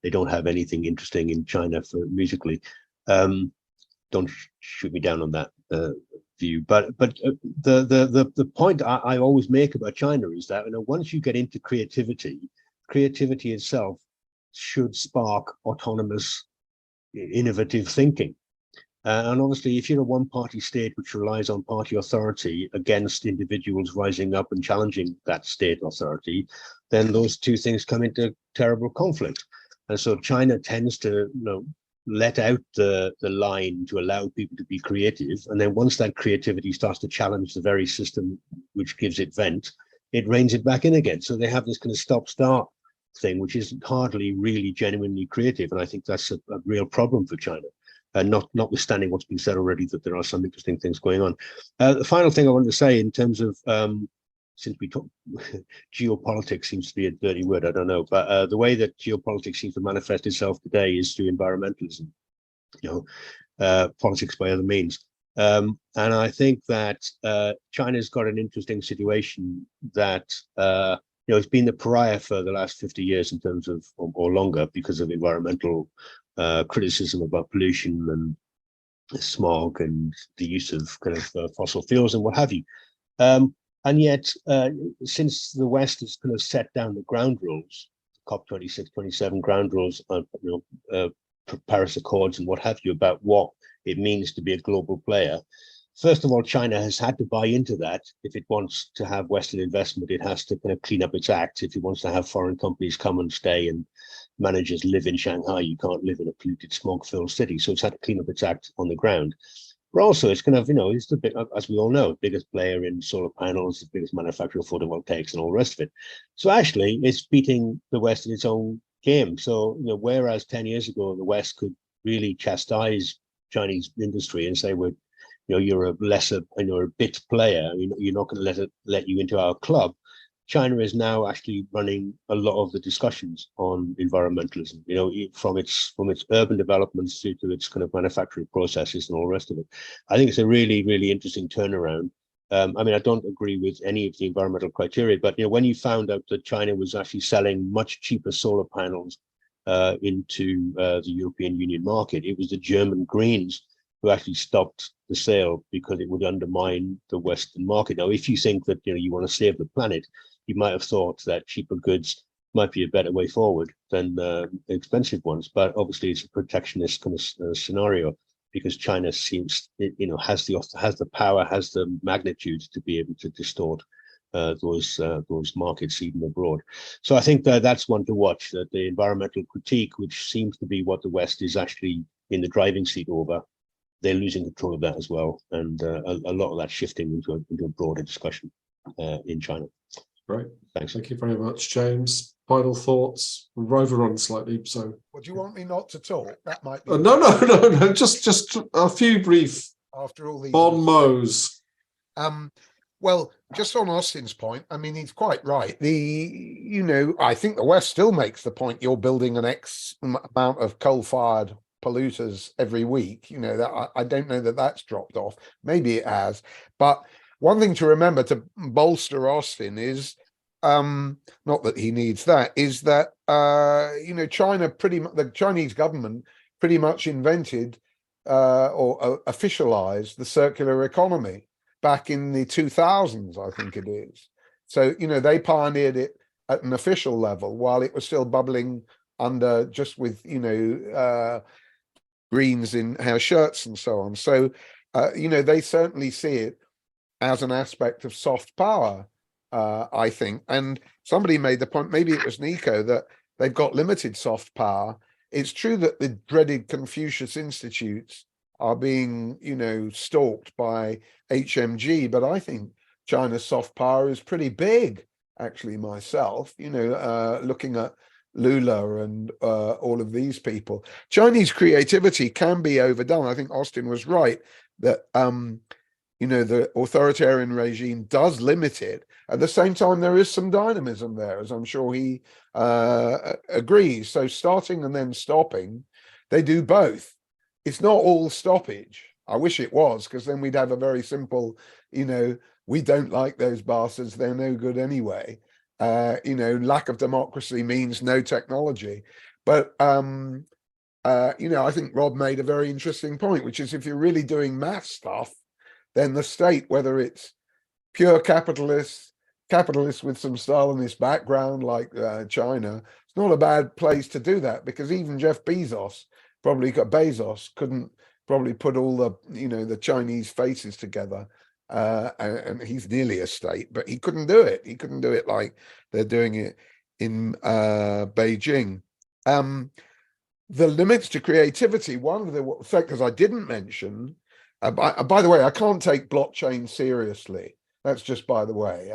They don't have anything interesting in China for musically. Don't shoot me down on that view. But the point I always make about China is that, you know, once you get into creativity itself should spark autonomous, innovative thinking. And obviously, if you're a one-party state which relies on party authority against individuals rising up and challenging that state authority, then those two things come into terrible conflict. And so China tends to, you know, let out the line to allow people to be creative. And then once that creativity starts to challenge the very system which gives it vent, it reins it back in again. So they have this kind of stop-start thing, which is hardly really genuinely creative. And I think that's a real problem for China. Notwithstanding what's been said already, that there are some interesting things going on. The final thing I wanted to say in terms of, since we talk, geopolitics seems to be a dirty word, I don't know, but the way that geopolitics seems to manifest itself today is through environmentalism, you know, politics by other means. And I think that China's got an interesting situation that, you know, it's been the pariah for the last 50 years in terms of, or longer, because of environmental criticism about pollution and smog and the use of kind of fossil fuels and what have you. And yet, since the West has kind of set down the ground rules, COP26, 27 ground rules, you know, Paris Accords and what have you, about what it means to be a global player. First of all, China has had to buy into that. If it wants to have Western investment, it has to kind of clean up its act. If it wants to have foreign companies come and stay and managers live in Shanghai, you can't live in a polluted, smog-filled city. So it's had to clean up its act on the ground. But also, it's kind of, you know, it's the big, as we all know, biggest player in solar panels, the biggest manufacturer of photovoltaics and all the rest of it. So actually, it's beating the West in its own game. So, you know, whereas 10 years ago, the West could really chastise Chinese industry and say, well, you know, you're a lesser and you're a bit player, you're not going to let you into our club. China is now actually running a lot of the discussions on environmentalism, you know, from its urban developments through to its kind of manufacturing processes and all the rest of it. I think it's a really, really interesting turnaround. I mean, I don't agree with any of the environmental criteria, but, you know, when you found out that China was actually selling much cheaper solar panels into the European Union market, it was the German Greens who actually stopped the sale because it would undermine the Western market. Now, if you think that, you know, you want to save the planet, you might have thought that cheaper goods might be a better way forward than expensive ones. But obviously, it's a protectionist kind of scenario, because China seems, you know, has the power, has the magnitude to be able to distort those markets even abroad. So I think that that's one to watch, that the environmental critique, which seems to be what the West is actually in the driving seat over, they're losing control of that as well. And a lot of that shifting into a broader discussion in China. Great. Thanks. Thank you very much, James. Final thoughts? We're overrun slightly, so. Well, do you want me not to talk? That might be. No. Just a few brief. After all these. Bon mots. Well, just on Austin's point, I mean, he's quite right. You know, I think the West still makes the point, you're building an X amount of coal-fired polluters every week. You know, that I don't know that that's dropped off. Maybe it has. But one thing to remember to bolster Austin is, not that he needs that, is that, you know, the Chinese government pretty much invented or officialized the circular economy back in the 2000s, I think it is. So, you know, they pioneered it at an official level while it was still bubbling under, just with, you know, greens in her shirts and so on. So, you know, they certainly see it as an aspect of soft power, I think. And somebody made the point, maybe it was Nico, that they've got limited soft power. It's true that the dreaded Confucius Institutes are being, you know, stalked by HMG, but I think China's soft power is pretty big, actually, myself, you know, looking at Lula and all of these people. Chinese creativity can be overdone. I think Austin was right that, you know, the authoritarian regime does limit it. At the same time, there is some dynamism there, as I'm sure he agrees. So starting and then stopping, they do both. It's not all stoppage. I wish it was, because then we'd have a very simple, you know, we don't like those bastards, they're no good anyway. You know, lack of democracy means no technology. But, you know, I think Rob made a very interesting point, which is if you're really doing math stuff, then the state, whether it's pure capitalist with some Stalinist background like China, it's not a bad place to do that, because even Jeff Bezos couldn't probably put all the, you know, the Chinese faces together. And he's nearly a state, but he couldn't do it. He couldn't do it like they're doing it in Beijing. The limits to creativity, one of the factors I didn't mention, by the way, I can't take blockchain seriously. That's just by the way,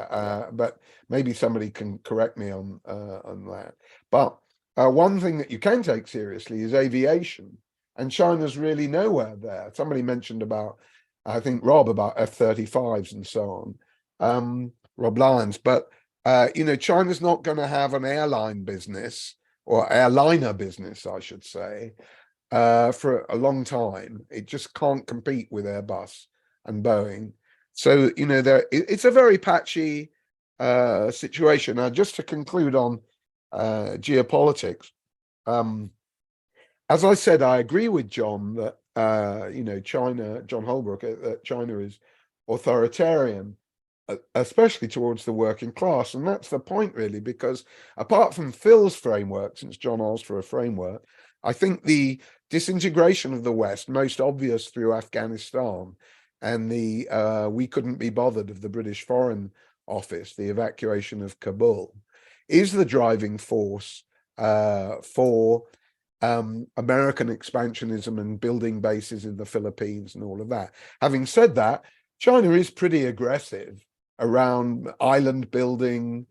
but maybe somebody can correct me on that. But one thing that you can take seriously is aviation, and China's really nowhere there. Somebody mentioned about, I think Rob, about F-35s and so on, Rob Lyons. But you know, China's not going to have an airline business, or airliner business, I should say, for a long time. It just can't compete with Airbus and Boeing. So, you know, it's a very patchy situation. Now, just to conclude on geopolitics, as I said, I agree with John that, you know, John Holbrook, that China is authoritarian, especially towards the working class. And that's the point, really, because apart from Phil's framework, since John asked for a framework, I think the disintegration of the West, most obvious through Afghanistan, and the we couldn't be bothered of the British Foreign Office, the evacuation of Kabul, is the driving force for American expansionism and building bases in the Philippines and all of that. Having said that, China is pretty aggressive around island building,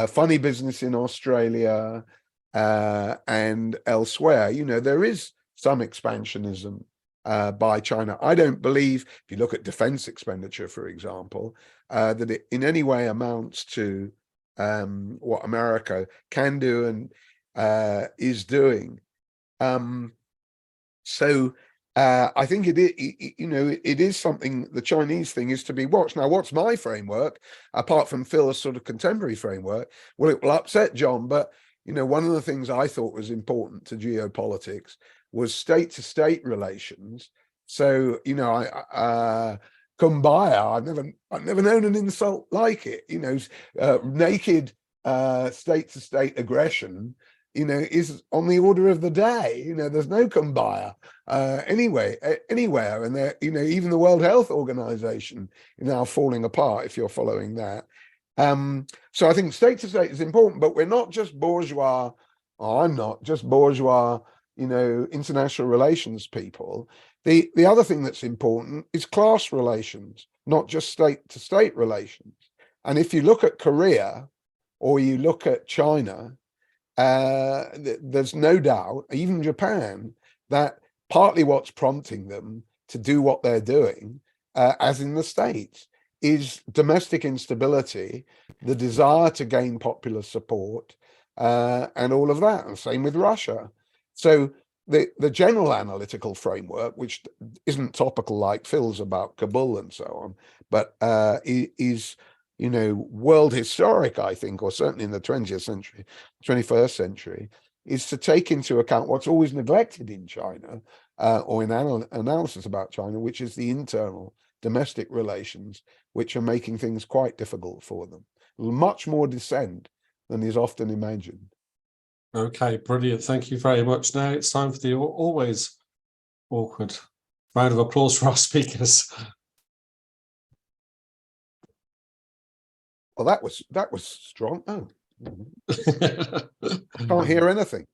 funny business in Australia and elsewhere. You know, there is some expansionism by China. I don't believe, if you look at defense expenditure, for example, that it in any way amounts to what America can do and is doing. So I think you know, it is something, the Chinese thing is to be watched. Now, what's my framework, apart from Phil's sort of contemporary framework? Well, it will upset John, but, you know, one of the things I thought was important to geopolitics was state-to-state relations. So, you know, kumbaya, I've never known an insult like it. You know, naked state-to-state aggression, you know, is on the order of the day. You know, there's no kumbaya anywhere, and there, you know, even the World Health Organization is now falling apart, if you're following that. So I think state-to-state is important, but we're not just bourgeois. I'm not just bourgeois, you know, international relations people. The other thing that's important is class relations, not just state-to-state relations. And if you look at Korea or you look at China, there's no doubt, even Japan, that partly what's prompting them to do what they're doing, as in the States, is domestic instability, the desire to gain popular support, and all of that. And same with Russia. So the general analytical framework, which isn't topical like Phil's about Kabul and so on, but is, you know, world historic, I think, or certainly in the 20th century, 21st century, is to take into account what's always neglected in China, or in analysis about China, which is the internal domestic relations, which are making things quite difficult for them. Much more dissent than is often imagined. Okay, brilliant. Thank you very much. Now it's time for the always Awkward. Round of applause for our speakers. Well, that was strong. Oh, can't hear anything.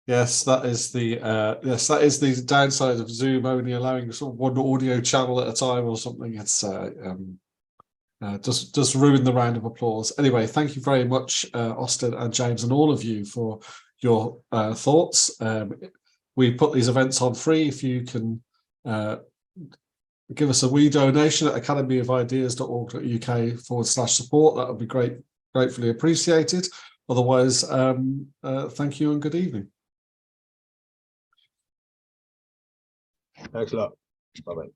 Yes, that is the downside of Zoom only allowing sort of one audio channel at a time or something. It's just ruin the round of applause. Anyway, thank you very much, Austin and James, and all of you for your thoughts. We put these events on free. If you can give us a wee donation at academyofideas.org.uk/support, that would be gratefully appreciated. Otherwise, thank you and good evening. Thanks a lot. Bye-bye.